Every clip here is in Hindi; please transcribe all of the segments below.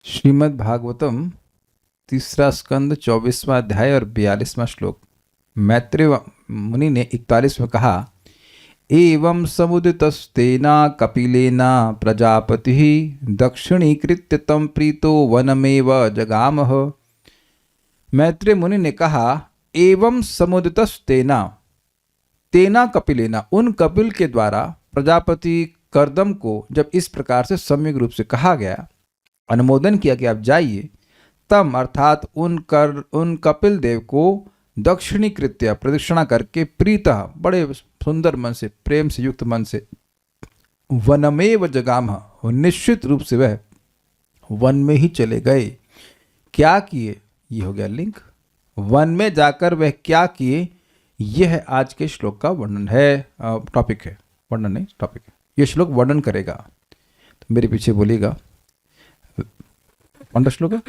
श्रीमद् भागवतम तीसरा स्कंद 24वां अध्याय और 42वां श्लोक। मैत्रेय मुनि ने 41 में कहा, एवं समुदितस्तेना कपिलेना प्रजापतिः दक्षिणीकृत्य तम प्रीतो वनमेव जगामः। मैत्रेय मुनि ने कहा, एवं समुदितस्तेना, तेना कपिलेना, उन कपिल के द्वारा प्रजापति कर्दम को जब इस प्रकार से सम्यक रूप से कहा गया, अनुमोदन किया कि आप जाइए, तम अर्थात उन कपिल देव को दक्षिणी कृत्य प्रदक्षिणा करके प्रीतः बड़े सुंदर मन से, प्रेम से युक्त मन से, वनमेव जगामः, निश्चित रूप से वह वन में ही चले गए। क्या किए, ये हो गया लिंक। वन में जाकर वह क्या किए, यह आज के श्लोक का वर्णन है, टॉपिक है, वर्णन नहीं टॉपिक है। यह श्लोक वर्णन करेगा, तो मेरे पीछे बोलिएगा। कौन सा श्लोक है?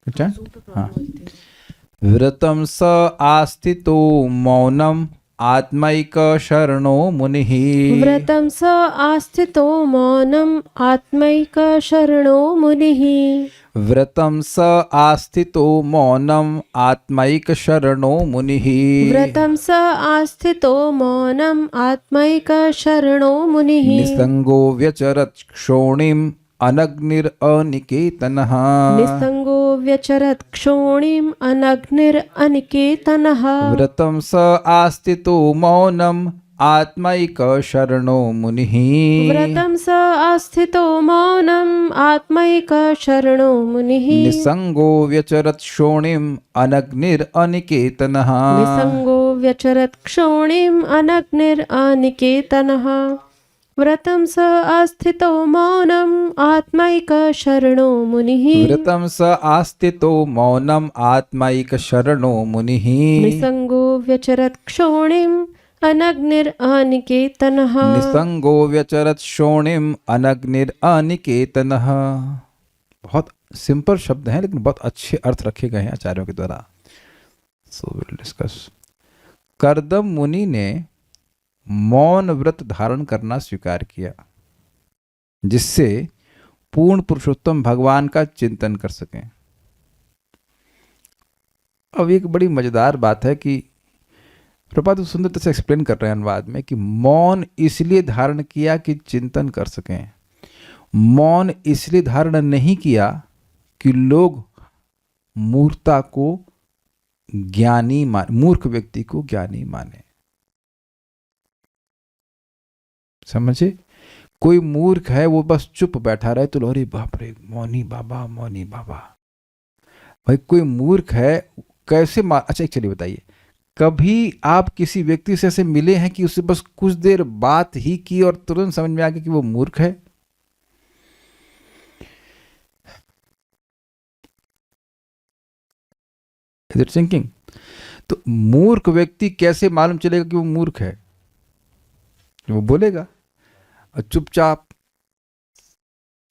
अच्छा, हाँ। व्रतम स आस्थितो मौनम आत्मैक शरणो मुनिः। व्रतं स आस्थितो मौनम् आत्मैक शरणो मुनिः। व्रतम स आस्थितो मौनम आत्मैक शरणो मुनिः। व्रतं स आस्थितो मौनम् आत्मैक शरणो मुनिः। निसंगो व्यचरत् क्षोणिम् अनग्निरनिकेतनः। निसंगो व्यचरत् क्षोणिम् अनग्निरनिकेतनः। व्रतं स आस्थितो मौनम् आत्मैक शरणो मुनिः। व्रतं स आस्थितो मौनम् आत्मैक शरणो मुनिः। निसंगो व्यचरत् क्षोणिम् अनग्निरनिकेतनः। निसंगो व्यचरत् क्षोणिम् अनग्निरनिकेतनः। व्रतं स आस्थितो मौनम् आत्मैक शरणो मुनिः। व्रतं स आस्थितो मौनम् आत्मैक शरणो मुनिः। निसंगो व्यचरत् क्षोणिम् अनग्निरनिकेतनः। निसंगो व्यचरत् क्षोणिम् अनग्निरनिकेतनः। बहुत सिंपल शब्द हैं, लेकिन बहुत अच्छे अर्थ रखे गए हैं आचार्यों के द्वारा। So will discuss. कर्दम मुनि ने मौन व्रत धारण करना स्वीकार किया, जिससे पूर्ण पुरुषोत्तम भगवान का चिंतन कर सकें। अब एक बड़ी मजेदार बात है कि प्रभुपाद सुंदर से एक्सप्लेन कर रहे हैं अनुवाद में कि मौन इसलिए धारण किया कि चिंतन कर सकें। मौन इसलिए धारण नहीं किया कि लोग मूर्खता को ज्ञानी माने, मूर्ख व्यक्ति को ज्ञानी माने। समझे? कोई मूर्ख है, वो बस चुप बैठा रहे तो अरे बाप रे, मौनी बाबा, मौनी बाबा। भाई कोई मूर्ख है, कैसे अच्छा चलिए बताइए, कभी आप किसी व्यक्ति से ऐसे मिले हैं कि उससे बस कुछ देर बात ही की और तुरंत समझ में आ गया कि वो मूर्ख है? Is it thinking? तो मूर्ख व्यक्ति कैसे मालूम चलेगा कि वो मूर्ख है? वो बोलेगा और चुपचाप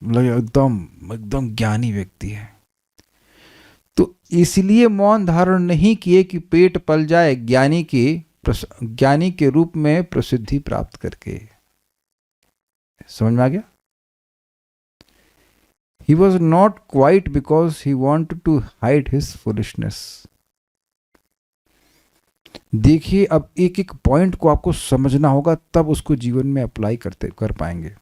एकदम एकदम ज्ञानी व्यक्ति है। तो इसलिए मौन धारण नहीं किए कि पेट पल जाए ज्ञानी के रूप में प्रसिद्धि प्राप्त करके। समझ में आ गया? He was not quiet because he wanted to hide his foolishness. देखिए, अब एक एक पॉइंट को आपको समझना होगा, तब उसको जीवन में अप्लाई कर पाएंगे।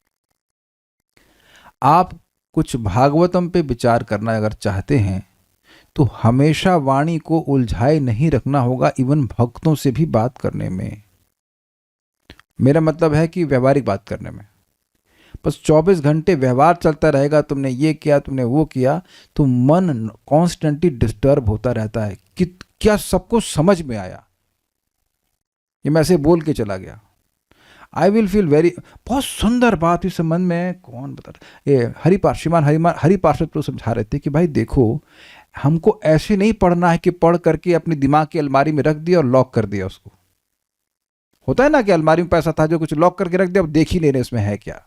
आप कुछ भागवतम पे विचार करना अगर चाहते हैं तो हमेशा वाणी को उलझाए नहीं रखना होगा, इवन भक्तों से भी बात करने में। मेरा मतलब है कि व्यवहारिक बात करने में। बस 24 घंटे व्यवहार चलता रहेगा, तुमने ये किया, तुमने वो किया, तो मन कॉन्स्टेंटली डिस्टर्ब होता रहता है कि क्या सबको समझ में आया, ये मैं ऐसे बोल के चला गया। आई विल फील वेरी, बहुत सुंदर बात इस संबंध में कौन बता रहा, ये श्रीमान हरिपार्षद तो समझा रहे थे कि भाई देखो, हमको ऐसे नहीं पढ़ना है कि पढ़ करके अपने दिमाग की अलमारी में रख दिया और लॉक कर दिया उसको। होता है ना कि अलमारी में पैसा था जो कुछ लॉक करके रख दिया, अब देख ही नहीं रहे इसमें है क्या।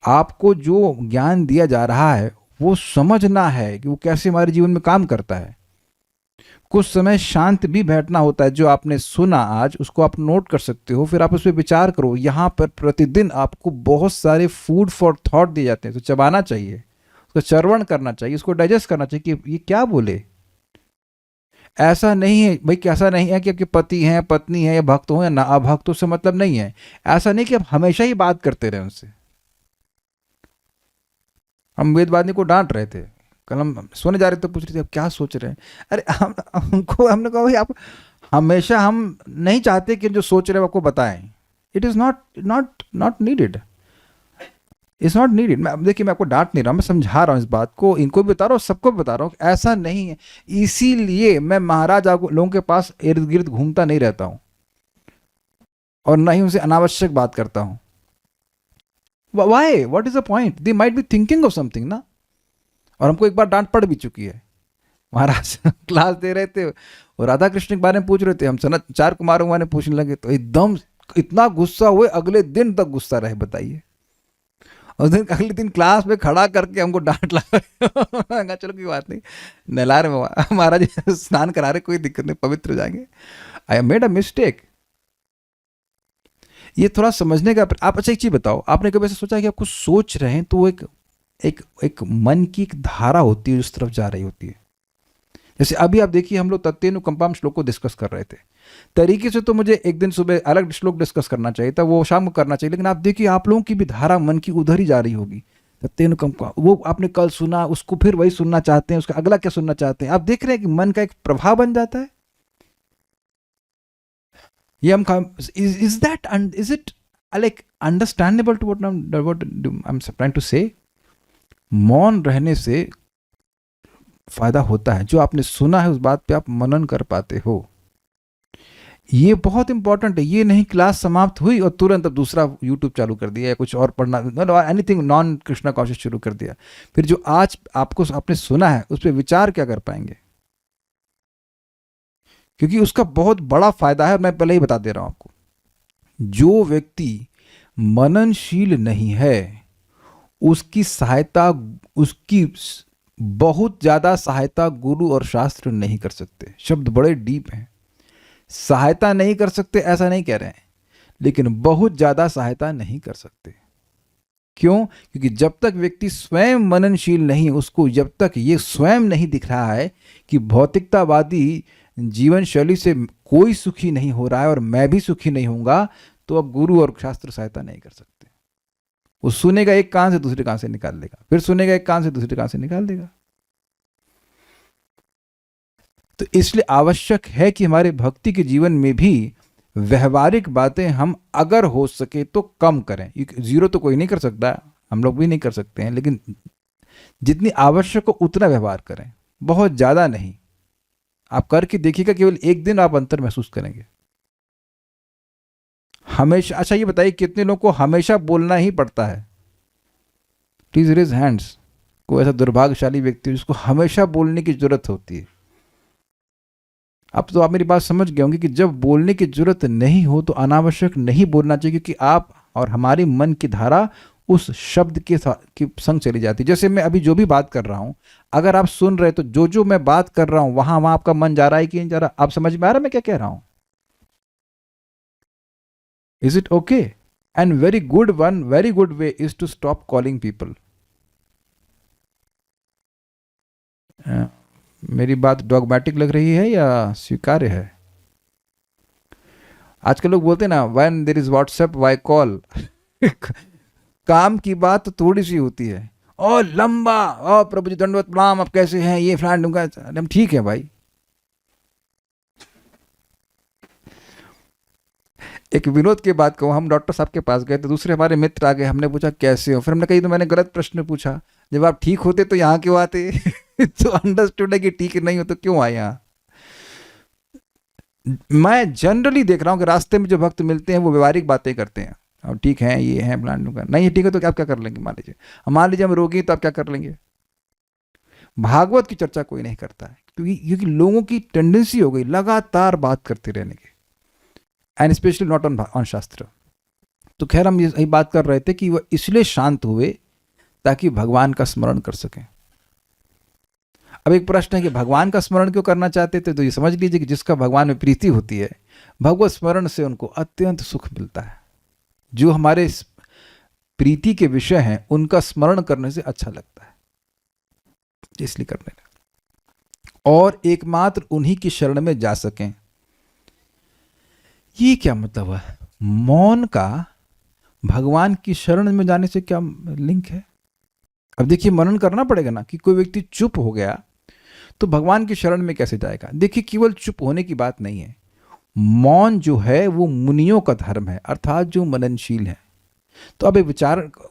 आपको जो ज्ञान दिया जा रहा है वो समझना है कि वो कैसे हमारे जीवन में काम करता है। कुछ समय शांत भी बैठना होता है। जो आपने सुना आज, उसको आप नोट कर सकते हो, फिर आप उस पर विचार करो। यहाँ पर प्रतिदिन आपको बहुत सारे फूड फॉर थॉट दिए जाते हैं, तो चबाना चाहिए, उसका श्रवण करना चाहिए, उसको डाइजेस्ट करना चाहिए कि ये क्या बोले। ऐसा नहीं है भाई, कैसा नहीं है कि आपके पति हैं, पत्नी है, या भक्त हो या ना अभक्त हो, उससे मतलब नहीं है। ऐसा नहीं कि आप हमेशा ही बात करते रहे उनसे। हम वेदवादी को डांट रहे थे, कल हम सोने जा रहे थे, पूछ रहे थे आप क्या सोच रहे हैं। अरे हमने कहा भाई आप हमेशा, हम नहीं चाहते कि जो सोच रहे हैं आपको बताएं। It is not needed, it's not needed. मैं देखिए, मैं आपको डांट नहीं रहा, मैं समझा रहा हूँ इस बात को, इनको भी बता रहा हूँ, सबको भी बता रहा हूँ, ऐसा नहीं है। इसीलिए मैं महाराज लोगों के पास इर्द गिर्द घूमता नहीं रहता हूँ और ना ही उनसे अनावश्यक बात करता हूँ। Why, what is the point, they might be thinking of something ना। और हमको एक बार डांट पड़ भी चुकी है। महाराज क्लास दे रहे थे और राधा कृष्ण के बारे में पूछ रहे थे, हम सनत चार कुमारों वाले पूछने लगे तो एकदम इतना गुस्सा हुए, अगले दिन तक गुस्सा रहे। बताइए, उस दिन अगले दिन क्लास में खड़ा करके हमको डांट लगा। चलो कोई बात नहीं, नहला रहे महाराज, स्नान करा रहे, कोई दिक्कत नहीं, पवित्र हो जाएंगे। I made a mistake. ये थोड़ा समझने का। आप अच्छा एक चीज बताओ, आपने कभी ऐसा सोचा कि आप कुछ सोच रहे हैं तो वो एक मन की एक धारा होती है, उस तरफ जा रही होती है। जैसे अभी आप देखिए, हम लोग तत्तेनुकंपाम श्लोक को डिस्कस कर रहे थे। तरीके से तो मुझे एक दिन सुबह अलग श्लोक डिस्कस करना चाहिए था, वो शाम को करना चाहिए, लेकिन आप देखिए आप लोगों की भी धारा मन की उधर ही जा रही होगी। तत्तेनुकंपा, वो आपने कल सुना, उसको फिर वही सुनना चाहते हैं, उसका अगला क्या सुनना चाहते हैं। आप देख रहे हैं कि मन का एक प्रभाव बन जाता है। ये हम is it like understandable to what I am trying to say. मौन रहने से फायदा होता है, जो आपने सुना है उस बात पे आप मनन कर पाते हो। ये बहुत इंपॉर्टेंट है। ये नहीं क्लास समाप्त हुई और तुरंत अब दूसरा यूट्यूब चालू कर दिया या कुछ और पढ़ना, एनीथिंग नॉन कृष्णा कॉन्शियस शुरू कर दिया। फिर जो आज आपको आपने सुना है उस पर विचार क्या कर पाएंगे, क्योंकि उसका बहुत बड़ा फायदा है। मैं पहले ही बता दे रहा हूं आपको, जो व्यक्ति मननशील नहीं है उसकी सहायता, उसकी बहुत ज्यादा सहायता गुरु और शास्त्र नहीं कर सकते। शब्द बड़े डीप हैं। सहायता नहीं कर सकते ऐसा नहीं कह रहे हैं, लेकिन बहुत ज्यादा सहायता नहीं कर सकते। क्यों? क्योंकि जब तक व्यक्ति स्वयं मननशील नहीं, उसको जब तक ये स्वयं नहीं दिख रहा है कि भौतिकतावादी जीवन शैली से कोई सुखी नहीं हो रहा है और मैं भी सुखी नहीं होऊंगा, तो अब गुरु और शास्त्र सहायता नहीं कर सकते। वो सुनेगा एक कान से दूसरे कान से निकाल देगा, फिर सुनेगा एक कान से दूसरे कान से निकाल देगा। तो इसलिए आवश्यक है कि हमारे भक्ति के जीवन में भी व्यवहारिक बातें हम अगर हो सके तो कम करें। जीरो तो कोई नहीं कर सकता, हम लोग भी नहीं कर सकते हैं, लेकिन जितनी आवश्यक हो उतना व्यवहार करें, बहुत ज़्यादा नहीं। आप करके देखिएगा, केवल एक दिन आप अंतर महसूस करेंगे। हमेशा, अच्छा ये बताइए कितने लोगों को हमेशा बोलना ही पड़ता है? Please raise hands. कोई ऐसा दुर्भाग्यशाली व्यक्ति जिसको हमेशा बोलने की जरूरत होती है? अब तो आप मेरी बात समझ गए होंगे कि जब बोलने की जरूरत नहीं हो तो अनावश्यक नहीं बोलना चाहिए, क्योंकि आप और हमारी मन की धारा उस शब्द के संग चली जाती है। जैसे मैं अभी जो भी बात कर रहा हूं, अगर आप सुन रहे तो जो मैं बात कर रहा हूं वहां आपका मन जा रहा है कि नहीं जा रहा? आप समझ में आ रहा है मैं क्या कह रहा हूं? Is it okay? And very good way is to stop calling people. मेरी बात डॉगमेटिक लग रही है या स्वीकार्य है? आजकल लोग बोलते हैं ना, when there is WhatsApp, why call? काम की बात तो थोड़ी सी होती है, और लंबा, और प्रभु जी दंडवत प्रणाम, आप कैसे हैं, ये फ्लैट दूंगा, हम ठीक है भाई। एक विनोद की बात कहूँ, हम डॉक्टर साहब के पास गए तो दूसरे हमारे मित्र आ गए, हमने पूछा कैसे हो, फिर हमने कही तो मैंने गलत प्रश्न पूछा, जब आप ठीक होते तो यहाँ क्यों आते? तो अंडरस्टूड है कि ठीक नहीं हो तो क्यों आए यहाँ। मैं जनरली देख रहा हूँ कि रास्ते में जो भक्त मिलते हैं वो व्यवहारिक बातें करते हैं, और ठीक है, ये है प्लान का, नहीं ठीक है तो आप क्या कर लेंगे? मान लीजिए हम रोगी तो आप क्या कर लेंगे? भागवत की चर्चा कोई नहीं करता है, क्योंकि लोगों की टेंडेंसी हो गई लगातार बात करते रहने की, एंड स्पेशली नॉट ऑन शास्त्र। तो खैर हम यही बात कर रहे थे कि वह इसलिए शांत हुए ताकि भगवान का स्मरण कर सकें। अब एक प्रश्न है कि भगवान का स्मरण क्यों करना चाहते थे? तो ये समझ लीजिए कि जिसका भगवान में प्रीति होती है, भगवत स्मरण से उनको अत्यंत सुख मिलता है। जो हमारे प्रीति के विषय हैं उनका स्मरण करने से अच्छा लगता है। इसलिए करने लगे और एकमात्र उन्हीं की शरण में जा सकें। ये क्या मतलब है? मौन का भगवान की शरण में जाने से क्या लिंक है? अब देखिए, मनन करना पड़ेगा ना कि कोई व्यक्ति चुप हो गया तो भगवान की शरण में कैसे जाएगा। देखिए, केवल चुप होने की बात नहीं है। मौन जो है वो मुनियों का धर्म है, अर्थात जो मननशील है। तो अब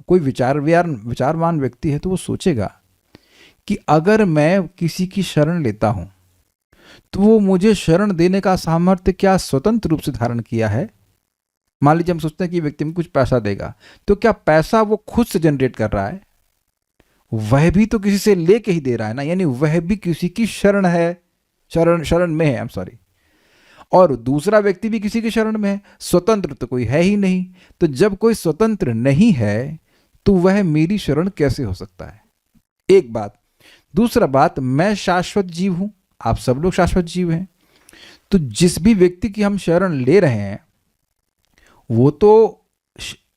कोई विचारवान व्यक्ति है तो वो सोचेगा कि अगर मैं किसी की शरण लेता हूं तो वो मुझे शरण देने का सामर्थ्य क्या स्वतंत्र रूप से धारण किया है? मान लीजिए हम सोचते हैं कि व्यक्ति में कुछ पैसा देगा, तो क्या पैसा वो खुद से जनरेट कर रहा है? वह भी तो किसी से लेके ही दे रहा है ना, यानी वह भी किसी की शरण है, शरण में है, आई एम सॉरी। और दूसरा व्यक्ति भी किसी की शरण में है। स्वतंत्र तो कोई है ही नहीं। तो जब कोई स्वतंत्र नहीं है तो वह मेरी शरण कैसे हो सकता है? एक बात। दूसरा बात, मैं शाश्वत जीव हूं, आप सब लोग शाश्वत जीव हैं। तो जिस भी व्यक्ति की हम शरण ले रहे हैं वो तो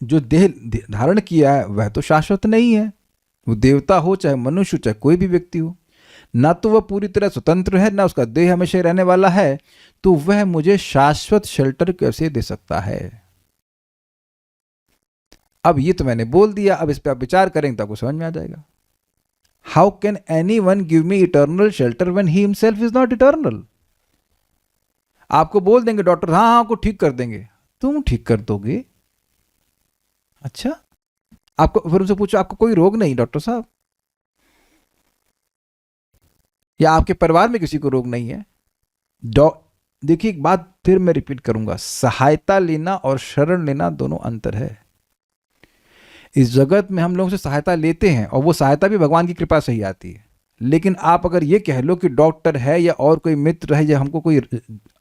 जो देह धारण किया है वह तो शाश्वत नहीं है। वो देवता हो चाहे मनुष्य चाहे कोई भी व्यक्ति हो, ना तो वह पूरी तरह स्वतंत्र है, ना उसका देह हमेशा रहने वाला है। तो वह मुझे शाश्वत शेल्टर कैसे दे सकता है? अब ये तो मैंने बोल दिया, अब इस पर आप विचार करेंगे तो आपको समझ में आ जाएगा। How can any one give me eternal shelter when he himself is not eternal? आपको बोल देंगे डॉक्टर, हाँ हाँ, आपको ठीक कर देंगे। तुम ठीक कर दोगे? अच्छा, आपको फिर उनसे पूछो आपको कोई रोग नहीं डॉक्टर साहब, या आपके परिवार में किसी को रोग नहीं है? देखिए, एक बात फिर मैं रिपीट करूंगा, सहायता लेना और शरण लेना दोनों अंतर है। इस जगत में हम लोगों से सहायता लेते हैं और वो सहायता भी भगवान की कृपा से ही आती है। लेकिन आप अगर ये कह लो कि डॉक्टर है या और कोई मित्र है या हमको कोई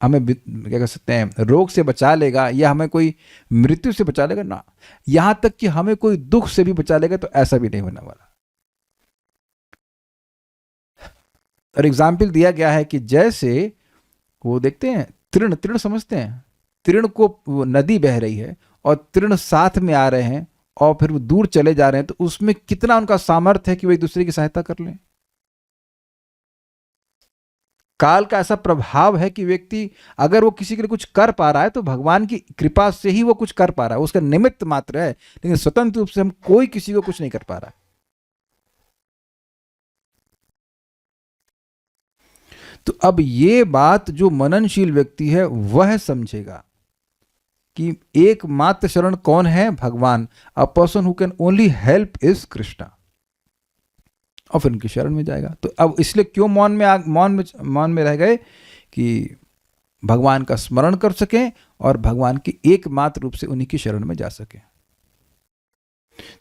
हमें क्या कह सकते हैं रोग से बचा लेगा या हमें कोई मृत्यु से बचा लेगा, ना, यहां तक कि हमें कोई दुख से भी बचा लेगा, तो ऐसा भी नहीं होने वाला। और एग्जाम्पल दिया गया है कि जैसे वो देखते हैं तृण समझते हैं, तृण को वो नदी बह रही है और तृण साथ में आ रहे हैं और फिर वो दूर चले जा रहे हैं, तो उसमें कितना उनका सामर्थ्य है कि वो एक दूसरे की सहायता कर लें। काल का ऐसा प्रभाव है कि व्यक्ति अगर वो किसी के लिए कुछ कर पा रहा है तो भगवान की कृपा से ही वो कुछ कर पा रहा है, उसका निमित्त मात्र है, लेकिन स्वतंत्र रूप से हम कोई किसी को कुछ नहीं कर पा रहा है। तो अब ये बात जो मननशील व्यक्ति है वह समझेगा कि एकमात्र शरण कौन है? भगवान। A person who can only help is Krishna, और फिर उनकी शरण में जाएगा। तो अब इसलिए क्यों मौन में रह गए कि भगवान का स्मरण कर सकें और भगवान की एकमात्र रूप से उन्हीं की शरण में जा सकें।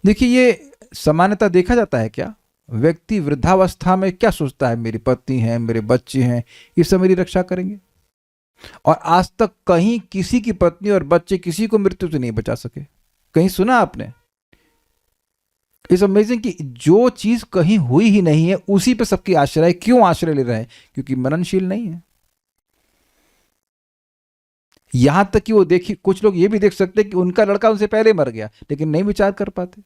देखिए, ये सामान्यतः देखा जाता है क्या? व्यक्ति वृद्धावस्था में क्या सोचता है? मेरी पत्नी है, मेरे बच्चे हैं, ये सब मेरी रक्षा करेंगे। और आज तक कहीं किसी की पत्नी और बच्चे किसी को मृत्यु से नहीं बचा सके। कहीं सुना आपने? इट्स अमेजिंग कि जो चीज कहीं हुई ही नहीं है उसी पे सबकी आश्रय। क्यों आश्रय ले रहे हैं? क्योंकि मननशील नहीं है। यहां तक कि वो देखिए, कुछ लोग ये भी देख सकते हैं कि उनका लड़का उनसे पहले मर गया, लेकिन नहीं विचार कर पाते,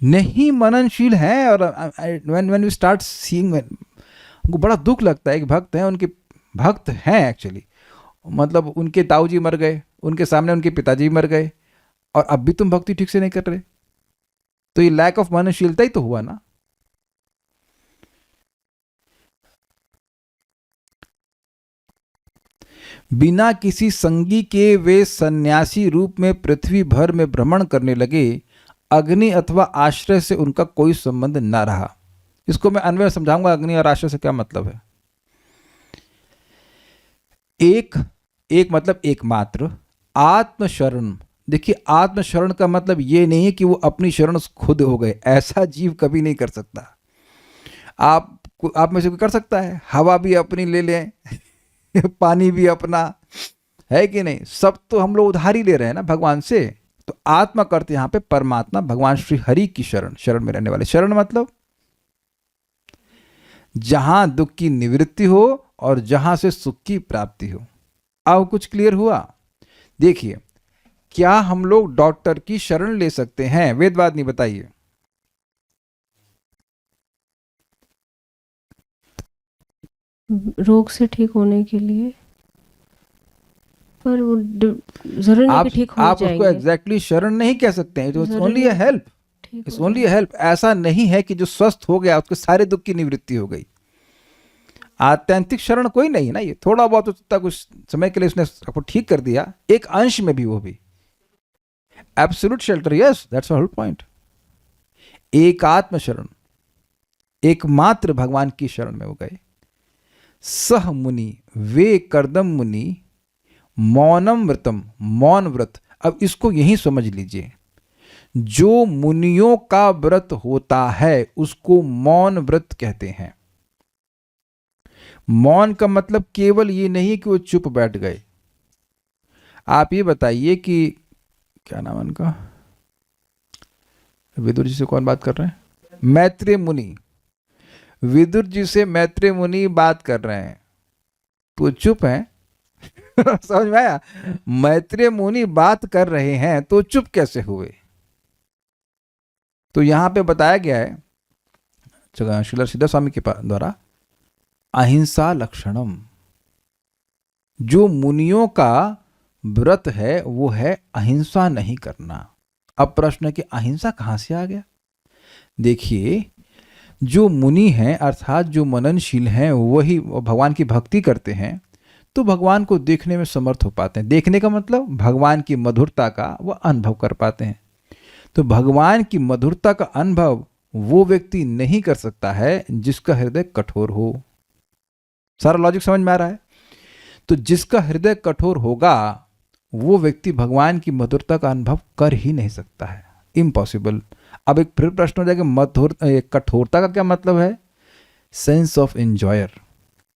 नहीं मननशील है। और व्हेन वी स्टार्ट सीइंग, उनको बड़ा दुख लगता है कि भक्त हैं, उनके भक्त हैं एक्चुअली, मतलब उनके ताऊजी मर गए, उनके सामने उनके पिताजी मर गए, और अब भी तुम भक्ति ठीक से नहीं कर रहे। तो ये लैक ऑफ मननशीलता ही तो हुआ ना। बिना किसी संगी के वे सन्यासी रूप में पृथ्वी भर में भ्रमण करने लगे। अग्नि अथवा आश्रय से उनका कोई संबंध न रहा। इसको मैं अन्वय समझाऊंगा, अग्नि और आश्रय से क्या मतलब है। एक मतलब एकमात्र आत्मशरण। देखिए, आत्मशरण का मतलब ये नहीं है कि वो अपनी शरण खुद हो गए, ऐसा जीव कभी नहीं कर सकता। आप में से कोई कर सकता है? हवा भी अपनी ले लें पानी भी अपना, है कि नहीं? सब तो हम लोग उधार ही ले रहे हैं ना भगवान से। तो आत्मा करते यहां पे परमात्मा भगवान श्री हरि की शरण में रहने वाले। शरण मतलब जहां दुख की निवृत्ति हो और जहां से सुख की प्राप्ति हो। अब कुछ क्लियर हुआ? देखिए, क्या हम लोग डॉक्टर की शरण ले सकते हैं? वेदवाद नहीं, बताइए। रोग से ठीक होने के लिए, पर वो जरूरी नहीं आप कि ठीक हो आप उसको जाएंगे। एग्जैक्टली शरण नहीं कह सकते हैं, इट्स जरूरी ओनली अ नहीं हेल्प, ठीक इट्स हो ओनली अ हेल्प। ऐसा नहीं है कि जो स्वस्थ हो गया उसके सारे दुख की निवृत्ति हो गई। आत्यंतिक शरण कोई नहीं है ना, ये थोड़ा बहुत उसका कुछ समय के लिए उसने आपको ठीक कर दिया, एक अंश में भी, वो भी absolute shelter, yes that's whole point. एकात्म शरण, एकमात्र भगवान की शरण में वो गए। सह मुनि वे कर्दम मुनि मौनम व्रतम, मौन व्रत। अब इसको यही समझ लीजिए, जो मुनियों का व्रत होता है उसको मौन व्रत कहते हैं। मौन का मतलब केवल ये नहीं कि वो चुप बैठ गए। आप ये बताइए कि क्या नाम है उनका, विदुर जी से कौन बात कर रहे हैं, मैत्रेय मुनि। विदुर जी से मैत्रेय मुनि बात कर रहे हैं तो चुप हैं। समझ में आया? मैत्रेय मुनि बात कर रहे हैं तो चुप कैसे हुए? तो यहां पे बताया गया है श्रील सिद्ध स्वामी के द्वारा, अहिंसा लक्षणम। जो मुनियों का व्रत है वो है अहिंसा नहीं करना। अब प्रश्न है कि अहिंसा कहां से आ गया? देखिए, जो मुनि हैं अर्थात जो मननशील हैं वही भगवान की भक्ति करते हैं तो भगवान को देखने में समर्थ हो पाते हैं। देखने का मतलब भगवान की मधुरता का वह अनुभव कर पाते हैं। तो भगवान की मधुरता का अनुभव वो व्यक्ति नहीं कर सकता है जिसका हृदय कठोर हो। सारा लॉजिक समझ में आ रहा है? तो जिसका हृदय कठोर होगा वो व्यक्ति भगवान की मधुरता का अनुभव कर ही नहीं सकता है, इम्पॉसिबल। अब एक फिर प्रश्न हो जाएगा, कठोरता का क्या मतलब है? Sense of enjoyer,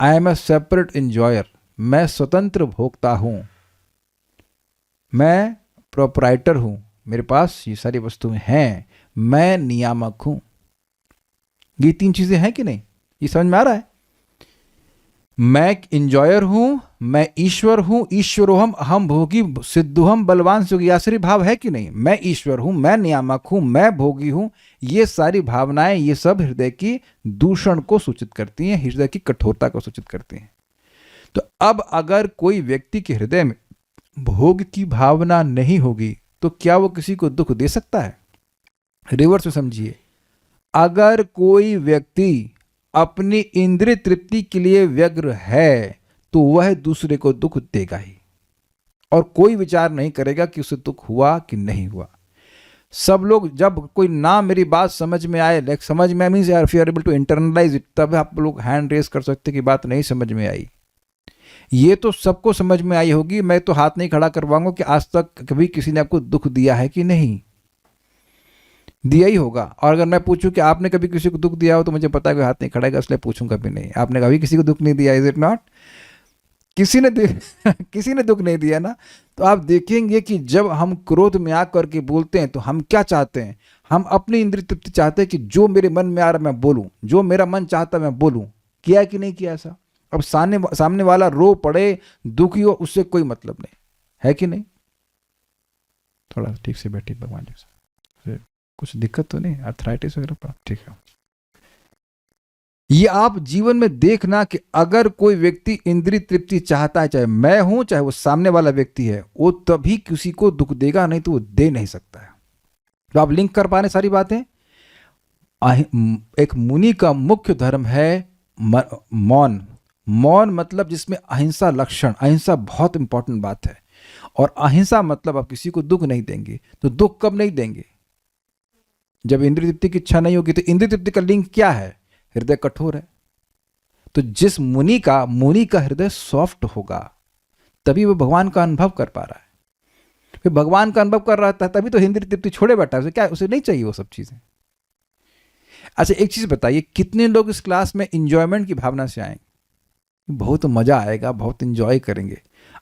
I am a separate enjoyer, मैं स्वतंत्र भोक्ता हूं, मैं प्रोपराइटर हूं, मेरे पास ये सारी वस्तुएं हैं, मैं नियामक हूं। ये तीन चीजें हैं कि नहीं? ये समझ में आ रहा है? मैं इंजॉयर हूं, मैं ईश्वर हूं, ईश्वरोहम अहम भोगी सिद्धोहम बलवान सुखयासरी भाव है कि नहीं? मैं ईश्वर हूं, मैं नियामक हूं, मैं भोगी हूं। ये सारी भावनाएं, ये सब हृदय की दूषण को सूचित करती हैं, हृदय की कठोरता को सूचित करती हैं। तो अब अगर कोई व्यक्ति के हृदय में भोग की भावना नहीं होगी तो क्या वो किसी को दुख दे सकता है? रिवर्स में समझिए, अगर कोई व्यक्ति अपनी इंद्रिय तृप्ति के लिए व्यग्र है तो वह दूसरे को दुख देगा ही, और कोई विचार नहीं करेगा कि उसे दुख हुआ कि नहीं हुआ। सब लोग जब कोई ना मेरी बात समझ में आए, लाइक समझ में means if you are able to internalise it, तब आप लोग हैंड रेस कर सकते कि बात नहीं समझ में आई। ये तो सबको समझ में आई होगी, मैं तो हाथ नहीं खड़ा करवाऊंगा कि आज तक कभी किसी ने आपको दुख दिया है कि नहीं, दिया ही होगा। और अगर मैं पूछूं कि आपने कभी किसी को दुख दिया हो तो मुझे पता है कि हाथ नहीं खड़ाएगा, इसलिए पूछूंगा भी नहीं। आपने कभी किसी को दुख नहीं दिया, इज इट नॉट? किसी ने किसी ने दुख नहीं दिया ना। तो आप देखेंगे कि जब हम क्रोध में आकर के बोलते हैं तो हम क्या चाहते हैं? हम अपनी इंद्रिय तृप्ति चाहते हैं कि जो मेरे मन में आ रहा मैं बोलूं, जो मेरा मन चाहता मैं बोलूं। किया कि नहीं किया ऐसा? अब सामने वाला रो पड़े, दुखी हो, उससे कोई मतलब नहीं है कि नहीं? थोड़ा ठीक से बैठिए भगवान जी से, कुछ दिक्कत तो नहीं, आर्थराइटिस वगैरह पर? ठीक है। ये आप जीवन में देखना कि अगर कोई व्यक्ति इंद्रिय तृप्ति चाहता है, चाहे मैं हूं चाहे वो सामने वाला व्यक्ति है, वो तभी किसी को दुख देगा, नहीं तो वो दे नहीं सकता है। तो आप लिंक कर पा रहे सारी बातें। एक मुनि का मुख्य धर्म है मौन। मौन मतलब जिसमें अहिंसा लक्षण, अहिंसा बहुत इंपॉर्टेंट बात है। और अहिंसा मतलब आप किसी को दुख नहीं देंगे। तो दुख कब नहीं देंगे? जब इंद्रिय तृप्ति की इच्छा नहीं होगी। तो इंद्रिय तृप्ति का लिंक क्या है? हृदय कठोर है। तो जिस मुनि का हृदय सॉफ्ट होगा तभी वो भगवान का अनुभव कर पा रहा है। फिर भगवान का अनुभव कर रहा था तभी तो इंद्रिय तृप्ति छोड़े बैठा है। उसे क्या, उसे नहीं चाहिए वो सब चीजें। अच्छा एक चीज बताइए, कितने लोग इस क्लास में इंजॉयमेंट की भावना से आएंगे? बहुत मजा आएगा, बहुत इंजॉय करेंगे।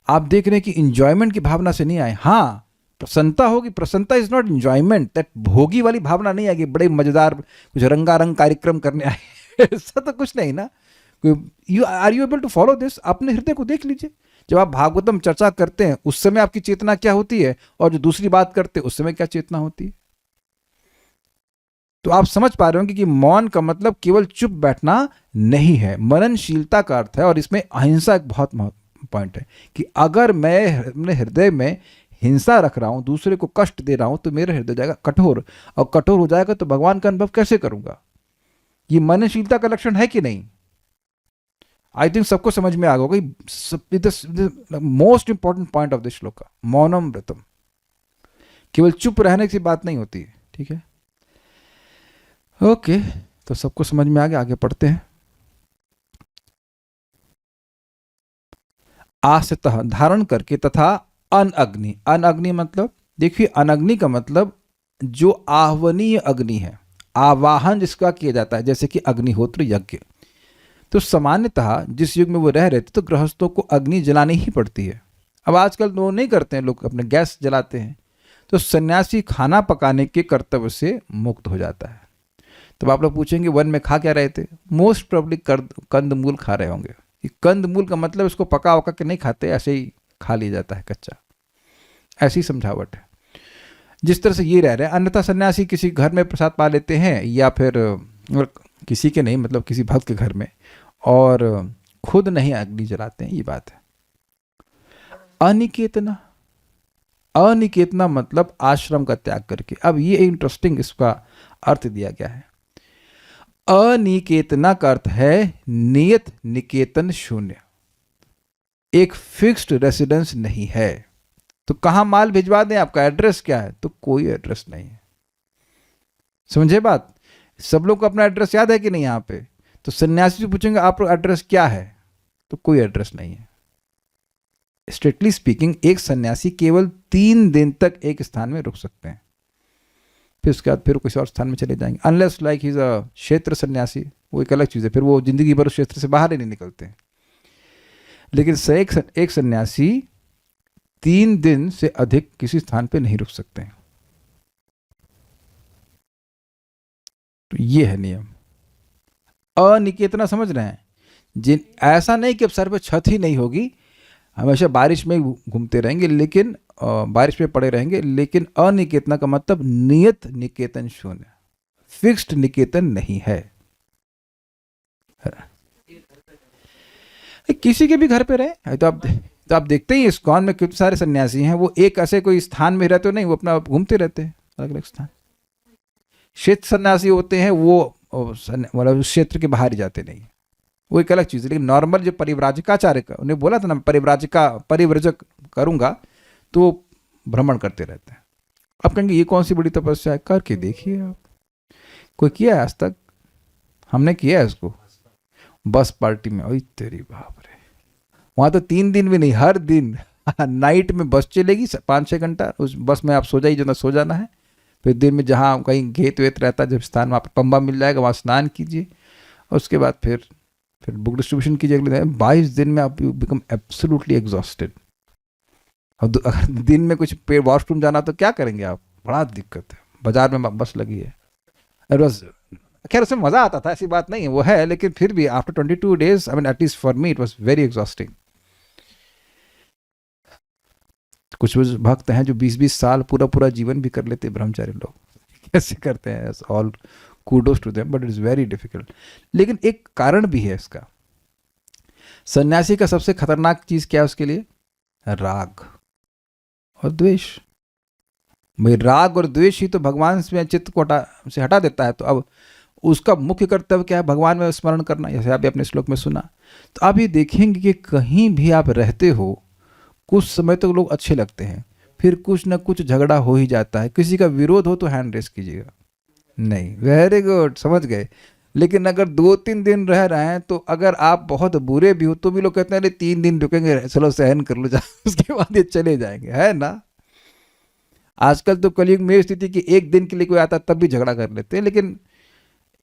आप देख रहे हैं कि इंजॉयमेंट की भावना से नहीं आए। हाँ, प्रसन्नता होगी। प्रसन्नता इज नॉट इंजॉयमेंट, दैट भोगी वाली भावना नहीं आएगी, बड़े मजेदार कुछ रंगारंग कार्यक्रम करने आए ऐसा तो कुछ नहीं ना। Are you able to follow this? अपने हृदय को देख लीजिए। जब आप भागवतम चर्चा करते हैं उस समय आपकी चेतना क्या होती है, और जो दूसरी बात करते हैं उस समय क्या चेतना होती है? तो आप समझ पा रहे होंगे कि मौन का मतलब केवल चुप बैठना नहीं है, मननशीलता का अर्थ है। और इसमें अहिंसा एक बहुत पॉइंट है कि अगर मैं अपने हृदय में हिंसा रख रहा हूं, दूसरे को कष्ट दे रहा हूं, तो मेरा हृदय जाएगा कठोर, और कठोर हो जाएगा तो भगवान का अनुभव कैसे करूंगा? ये मननशीलता का लक्षण है कि नहीं? आई थिंक सबको समझ में आ गया होगा। Most important point of this श्लोक, मौनम व्रतम, केवल चुप रहने की बात नहीं होती है। ठीक है, ओके, तो सबको समझ में आ गया, आगे पढ़ते हैं। आस्थितः धारण करके, तथा अनअग्नि, अनअग्नि मतलब देखिए, अनअग्नि का मतलब जो आह्वनीय अग्नि है, आवाहन जिसका किया जाता है, जैसे कि अग्निहोत्र यज्ञ। तो सामान्यतः जिस युग में वो रह रहे थे तो गृहस्थों को अग्नि जलानी ही पड़ती है। अब आजकल वो नहीं करते हैं, लोग अपने गैस जलाते हैं। तो सन्यासी खाना पकाने के कर्तव्य से मुक्त हो जाता है। तो आप लोग पूछेंगे वन में खा क्या रहे थे? मोस्ट प्रोबेबली कंदमूल खा रहे होंगे। कंदमूल का मतलब इसको पका वका के नहीं खाते, ऐसे ही खा लिया जाता है कच्चा, ऐसी समझावट है। जिस तरह से ये रह रहे हैं, अन्यथा सन्यासी किसी घर में प्रसाद पा लेते हैं, या फिर किसी के नहीं, मतलब किसी भक्त के घर में, और खुद नहीं अग्नि जलाते हैं, ये बात है। अनिकेतना, अनिकेतना मतलब आश्रम का त्याग करके। अब ये इंटरेस्टिंग इसका अर्थ दिया गया है। अनिकेतना का अर्थ है नियत निकेतन शून्य, एक फिक्स्ड रेसिडेंस नहीं है। तो कहां माल भिजवा दें, आपका एड्रेस क्या है? तो कोई एड्रेस नहीं है। समझे बात? सब लोग को अपना एड्रेस याद है कि नहीं यहाँ पे? तो सन्यासी से पूछेंगे आप एड्रेस क्या है, तो कोई एड्रेस नहीं है। स्ट्रिक्टली स्पीकिंग एक सन्यासी केवल 3 दिन तक एक स्थान में रुक सकते हैं, फिर उसके बाद फिर किसी और स्थान में चले जाएंगे। Unless like he is a क्षेत्र सन्यासी, वो एक अलग चीज़ है, फिर वो जिंदगी भर उस क्षेत्र से बाहर ही नहीं निकलते हैं। लेकिन एक सन्यासी 3 दिन से अधिक किसी स्थान पे नहीं रुक सकते हैं। तो ये है नियम। अनिकेतना समझ रहे हैं? जिन ऐसा नहीं कि अब सर पे छत ही नहीं होगी, हमेशा बारिश में घूमते रहेंगे, लेकिन बारिश में पड़े रहेंगे, लेकिन अनिकेतना का मतलब नियत निकेतन शून्य, फिक्स्ड निकेतन नहीं है। किसी के भी घर पे रहे तो आप देखते ही इस्कॉन में कितने सारे सन्यासी हैं, वो एक ऐसे कोई स्थान में रहते नहीं, वो अपना घूमते रहते हैं अलग अलग स्थान। क्षेत्र सन्यासी होते हैं, वो मतलब क्षेत्र के बाहर ही जाते नहीं, वो एक अलग चीज़ है। लेकिन नॉर्मल जो परिव्राजकाचार्य का, उन्हें बोला था ना परिव्रजक करूंगा, तो भ्रमण करते रहते हैं। अब कहेंगे ये कौन सी बड़ी तपस्या है? करके देखिए आप, कोई किया है आज तक? हमने किया है इसको बस पार्टी में। ओए तेरी बाप रे, वहाँ तो 3 दिन भी नहीं, हर दिन नाइट में बस चलेगी 5-6 घंटा, उस बस में आप सो जाइए जो सो जाना है। फिर दिन में जहाँ कहीं घेत वेत रहता है, जब स्थान वहाँ पर पंबा मिल जाएगा, वहाँ स्नान कीजिए, और उसके बाद फिर बुक डिस्ट्रीब्यूशन कीजिए अगले दिन। 22 दिन में आप यू बिकम एब्सोल्युटली एग्जॉस्टेड। और अगर दिन में कुछ वॉशरूम जाना तो क्या करेंगे आप? बड़ा दिक्कत है। बाजार में बस लगी है, बस खैर उसमें मज़ा आता था, ऐसी बात नहीं है, वो है, लेकिन फिर भी after 22 days, I mean at least for me it was very exhausting. कुछ भक्त हैं जो 20-20 साल पूरा जीवन भी कर लेते, ब्रह्मचारी लोग कैसे करते हैं? All kudos to them, but it is very difficult. लेकिन एक कारण भी है इसका। सन्यासी का सबसे खतरनाक चीज़ क्या है उसके लिए? राग और द्वेष। भाई राग और द्वेष ही तो भगवान से चित्त को हटा देता है। तो अब उसका मुख्य कर्तव्य क्या है? भगवान में स्मरण करना, जैसे आप अपने श्लोक में सुना। तो आप ये देखेंगे कि कहीं भी आप रहते हो, कुछ समय तक लोग अच्छे लगते हैं, फिर कुछ ना कुछ झगड़ा हो ही जाता है। किसी का विरोध हो तो हैंड रेस कीजिएगा, नहीं, वेरी गुड, समझ गए। लेकिन अगर 2-3 दिन रह रहे हैं, तो अगर आप बहुत बुरे भी हो तो भी लोग कहते हैं अरे 3 दिन रुकेंगे, चलो सहन कर लो, उसके बाद ये चले जाएंगे, है ना? आजकल तो कलयुग में स्थिति कि 1 दिन के लिए कोई आता तब भी झगड़ा कर लेते हैं, लेकिन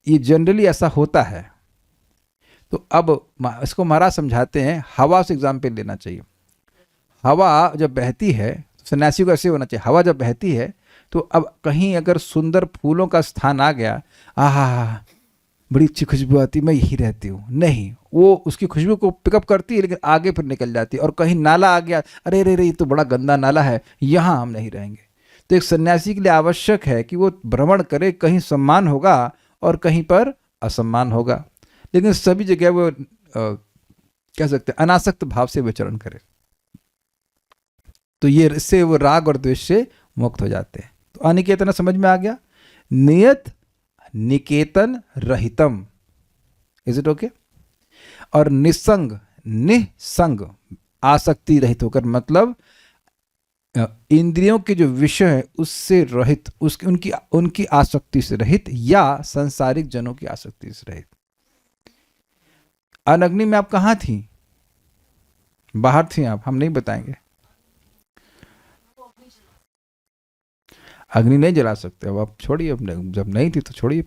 ये जनरली ऐसा होता है। तो अब इसको महाराज समझाते हैं, हवा से एग्जाम्पल लेना चाहिए। हवा जब बहती है, सन्यासी को ऐसे होना चाहिए, हवा जब बहती है तो अब कहीं अगर सुंदर फूलों का स्थान आ गया, आहा बड़ी अच्छी खुशबू आती, मैं यही रहती हूँ, नहीं, वो उसकी खुशबू को पिकअप करती है, लेकिन आगे फिर निकल जाती है। और कहीं नाला आ गया, अरे रे रे ये तो बड़ा गंदा नाला है, यहाँ हम नहीं रहेंगे। तो एक सन्यासी के लिए आवश्यक है कि वो भ्रमण करे, कहीं सम्मान होगा और कहीं पर असम्मान होगा, लेकिन सभी जगह वो कह सकते हैं अनासक्त भाव से विचरण करे। तो ये इससे वो राग और द्वेष से मुक्त हो जाते हैं। तो अनिकेतन समझ में आ गया, नियत निकेतन रहितम, इज इट ओके। और निसंग निसंग आसक्ति रहित होकर, मतलब इंद्रियों के जो विषय है उससे रहित, उसकी उनकी उनकी आसक्ति से रहित या सांसारिक जनों की आसक्ति से रहित। अनग्नि में आप कहाँ थी? बाहर थी आप, हम नहीं बताएंगे। अग्नि नहीं जला सकते, अब आप छोड़िए, अब जब नहीं थी तो छोड़िए।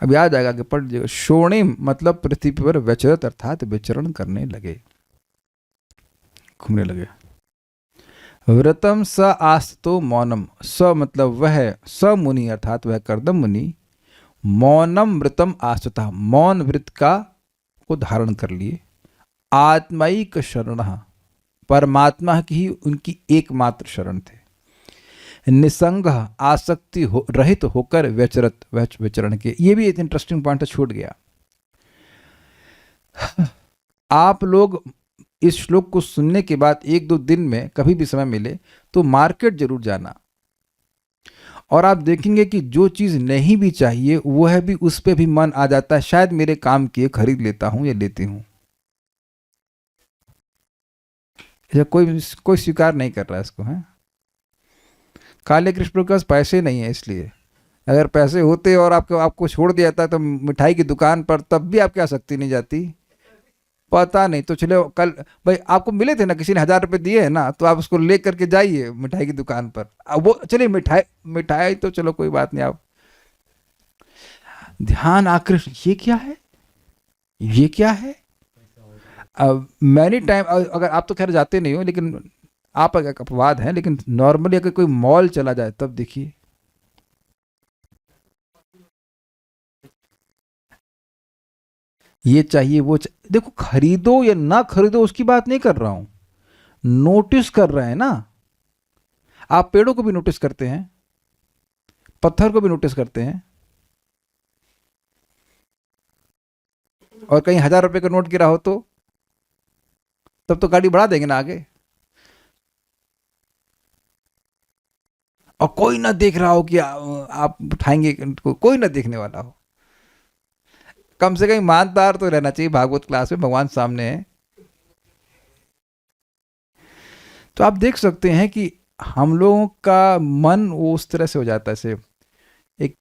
अब याद आएगा कि पढ़ लीजिएगा। शोणिम मतलब पृथ्वी पर व्यचरत अर्थात विचरण करने लगे, घूमने लगे। व्रतम स आस्तो मौनम, स मतलब वह, स मुनि अर्थात वह कर्दम मुनि, मौनम व्रतम आस्था, मौन व्रत का को धारण कर लिए। आत्माइक शरण, परमात्मा की ही उनकी एकमात्र शरण थे। निसंग आसक्ति रहित होकर व्यचरत, विचरण के। ये भी एक इंटरेस्टिंग पॉइंट छूट गया। आप लोग इस श्लोक को सुनने के बाद 1-2 दिन में कभी भी समय मिले तो मार्केट जरूर जाना, और आप देखेंगे कि जो चीज नहीं भी चाहिए वह भी, उस पे भी मन आ जाता है, शायद मेरे काम की खरीद लेता हूं या लेती हूं। कोई स्वीकार नहीं कर रहा है इसको, है। काले कृष्ण के पास पैसे नहीं है, इसलिए अगर पैसे होते और आपको छोड़ दिया था तो मिठाई की दुकान पर, तब भी आपकी आसक्ति नहीं जाती। पता नहीं तो चलो कल भाई आपको मिले थे ना, किसी ने 1000 रुपये दिए है ना, तो आप उसको ले करके जाइए मिठाई की दुकान पर। अब वो चलिए मिठाई तो चलो कोई बात नहीं, आप ध्यान आकृष्ट, ये क्या है, ये क्या है। मैनी टाइम, अगर आप तो खैर जाते नहीं हो, लेकिन आप अगर अपवाद है, लेकिन नॉर्मली अगर कोई मॉल चला जाए तब देखिए, ये चाहिए वो देखो, खरीदो या ना खरीदो उसकी बात नहीं कर रहा हूं, नोटिस कर रहे हैं ना। आप पेड़ों को भी नोटिस करते हैं, पत्थर को भी नोटिस करते हैं, और कहीं 1000 रुपए का नोट गिरा हो तो तब तो गाड़ी बढ़ा देंगे ना आगे। और कोई ना देख रहा हो कि आप उठाएंगे, कोई ना देखने वाला हो, कम से कम ईमानदार तो रहना चाहिए। भागवत क्लास में भगवान सामने है। तो आप देख सकते हैं कि हम लोगों का मन वो उस तरह से हो जाता है, ऐसे एक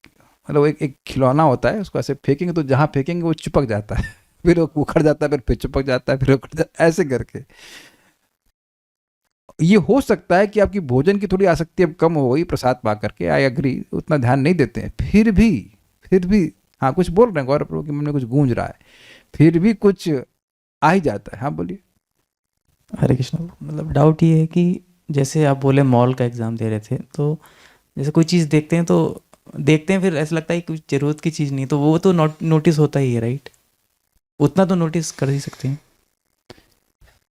मतलब एक खिलौना होता है, उसको ऐसे फेंकेंगे तो जहां फेंकेंगे वो चिपक जाता है, फिर वो उखड़ जाता है, फिर चिपक जाता है, फिर उखड़ जाता है, ऐसे करके। ये हो सकता है कि आपकी भोजन की थोड़ी आसक्ति अब कम हो गई प्रसाद पा करके, आई एग्री, उतना ध्यान नहीं देते हैं, फिर भी हाँ कुछ बोल रहे हैं गौरव प्रभु, कि मन में कुछ गूंज रहा है, फिर भी कुछ आ ही जाता है। हाँ बोलिए। हरे कृष्ण। मतलब डाउट ये है कि जैसे आप बोले मॉल का एग्ज़ाम दे रहे थे, तो जैसे कोई चीज़ देखते हैं तो देखते हैं, फिर ऐसा लगता है कि कुछ ज़रूरत की चीज़ नहीं, तो वो तो नोटिस होता ही है, राइट? उतना तो नोटिस कर ही सकते हैं,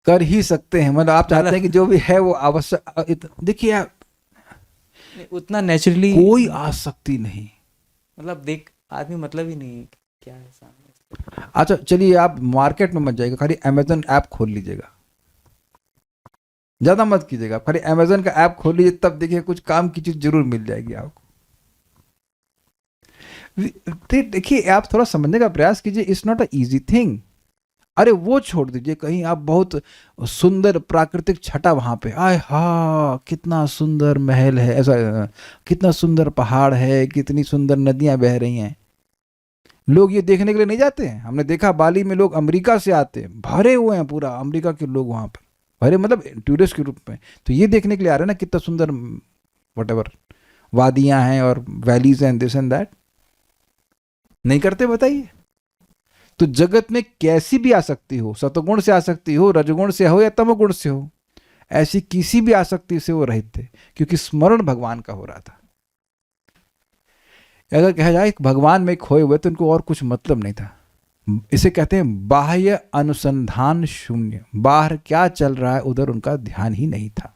कर ही सकते हैं। मतलब आप चाहते हैं कि जो भी है वो आवश्यक, देखिए आप, उतना नेचुरली कोई आसक्ति नहीं। मतलब देख आदमी मतलब ही नहीं है क्या है सामने। अच्छा चलिए, आप मार्केट में मत जाइएगा, खाली अमेजन ऐप खोल लीजिएगा, ज्यादा मत कीजिएगा, खाली अमेजन का ऐप खोल लीजिए, तब देखिए कुछ काम की चीज जरूर मिल जाएगी आपको। देखिए आप थोड़ा समझने का प्रयास कीजिए, it's not a easy thing. अरे वो छोड़ दीजिए, कहीं आप बहुत सुंदर प्राकृतिक छटा वहां पे, आय हा कितना सुंदर महल है, ऐसा कितना सुंदर पहाड़ है, कितनी सुंदर नदियां बह रही हैं, लोग ये देखने के लिए नहीं जाते हैं। हमने देखा बाली में लोग अमेरिका से आते हैं, भरे हुए हैं, पूरा अमेरिका के लोग वहां पर भरे, मतलब टूरिस्ट के रूप में, तो ये देखने के लिए आ रहे हैं ना कितना सुंदर वट वादियां हैं और वैलीज हैं, दिस एंड दैट। नहीं करते बताइए। तो जगत में कैसी भी आसक्ति हो, सतगुण से आसक्ति हो, रजगुण से हो या तमोगुण से हो, ऐसी किसी भी आसक्ति से वो रहित थे, क्योंकि स्मरण भगवान का हो रहा था। अगर कहा जाए भगवान में खोए हुए तो उनको और कुछ मतलब नहीं था। इसे कहते हैं बाह्य अनुसंधान शून्य, बाहर क्या चल रहा है उधर उनका ध्यान ही नहीं था।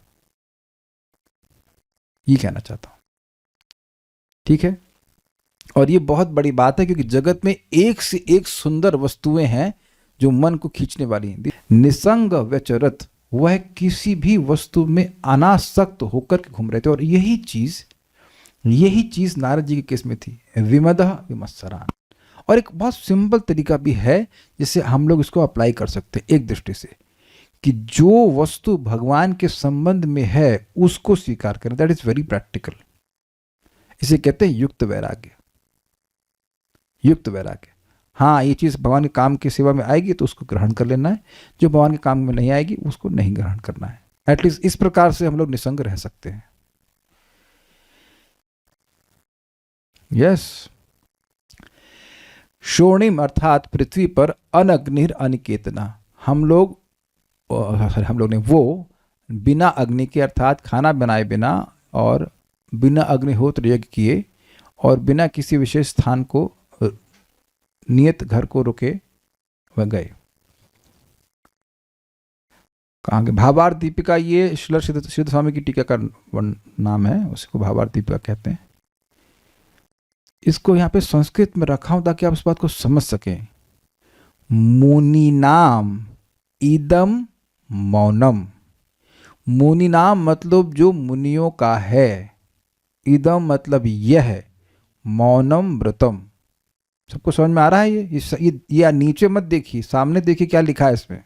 ये कहना चाहता हूं। ठीक है, और ये बहुत बड़ी बात है क्योंकि जगत में एक से एक सुंदर वस्तुएं हैं जो मन को खींचने वाली हैं। निसंग व्यचरत, वह किसी भी वस्तु में अनासक्त होकर के घूम रहे थे, और यही चीज नारद जी के केस में थी, विमदः विमत्सरान। और एक बहुत सिंपल तरीका भी है जिससे हम लोग इसको अप्लाई कर सकते हैं एक दृष्टि से, कि जो वस्तु भगवान के संबंध में है उसको स्वीकार करें। That is very practical. इसे कहते हैं युक्त वैराग्य। युक्त वैराग्य, हाँ ये चीज भगवान के काम की सेवा में आएगी तो उसको ग्रहण कर लेना है, जो भगवान के काम में नहीं आएगी उसको नहीं ग्रहण करना है। एटलीस्ट इस प्रकार से हम लोग निसंग रह सकते हैं। यस, शोणिम अर्थात पृथ्वी पर अनग्निर अनिकेतना, हम लोग ने वो बिना अग्नि के अर्थात खाना बनाए बिना और बिना अग्निहोत्र यज्ञ किए और बिना किसी विशेष स्थान को नियत घर को रुके वह गए। कहाँ गए? भावार्थ दीपिका, ये श्रील सिद्ध स्वामी की टीका का नाम है, उसको भावार्थ दीपिका कहते हैं। इसको यहाँ पे संस्कृत में रखा हूं ताकि आप इस बात को समझ सकें। मुनिनाम इदम मौनम, मुनिनाम मतलब जो मुनियों का है, इदम मतलब यह, मौनम व्रतम। सबको समझ में आ रहा है? ये नीचे मत देखिए, सामने देखिए क्या लिखा है इसमें।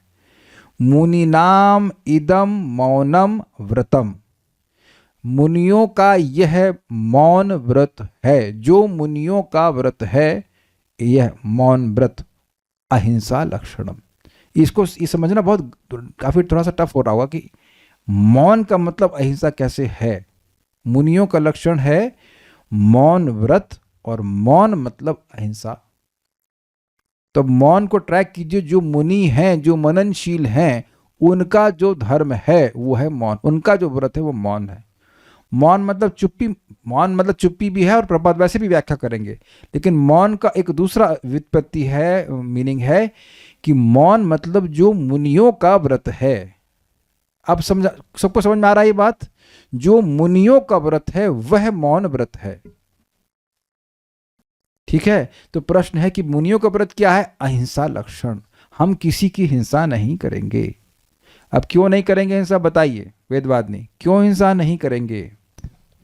मुनिनाम इदम मौनम व्रतम, मुनियों का यह मौन व्रत है। जो मुनियों का व्रत है यह मौन व्रत, अहिंसा लक्षणम। इसको ये समझना बहुत काफी थोड़ा सा टफ हो रहा होगा कि मौन का मतलब अहिंसा कैसे है। मुनियों का लक्षण है मौन व्रत, और मौन मतलब अहिंसा। तो मौन को ट्रैक कीजिए। जो मुनि हैं, जो मननशील हैं, उनका जो धर्म है वो है मौन, उनका जो व्रत है वो मौन है। मौन मतलब चुप्पी, मौन मतलब चुप्पी भी है और प्रपात वैसे भी व्याख्या करेंगे, लेकिन मौन का एक दूसरा व्युत्पत्ति है, मीनिंग है कि मौन मतलब जो मुनियों का व्रत है। अब समझा, सबको समझ में आ रहा है ये बात? जो मुनियों का व्रत है वह मौन व्रत है। ठीक है, तो प्रश्न है कि मुनियों का व्रत क्या है? अहिंसा लक्षण। हम किसी की हिंसा नहीं करेंगे। अब क्यों नहीं करेंगे हिंसा, बताइए वेदवादिनी, क्यों हिंसा नहीं करेंगे?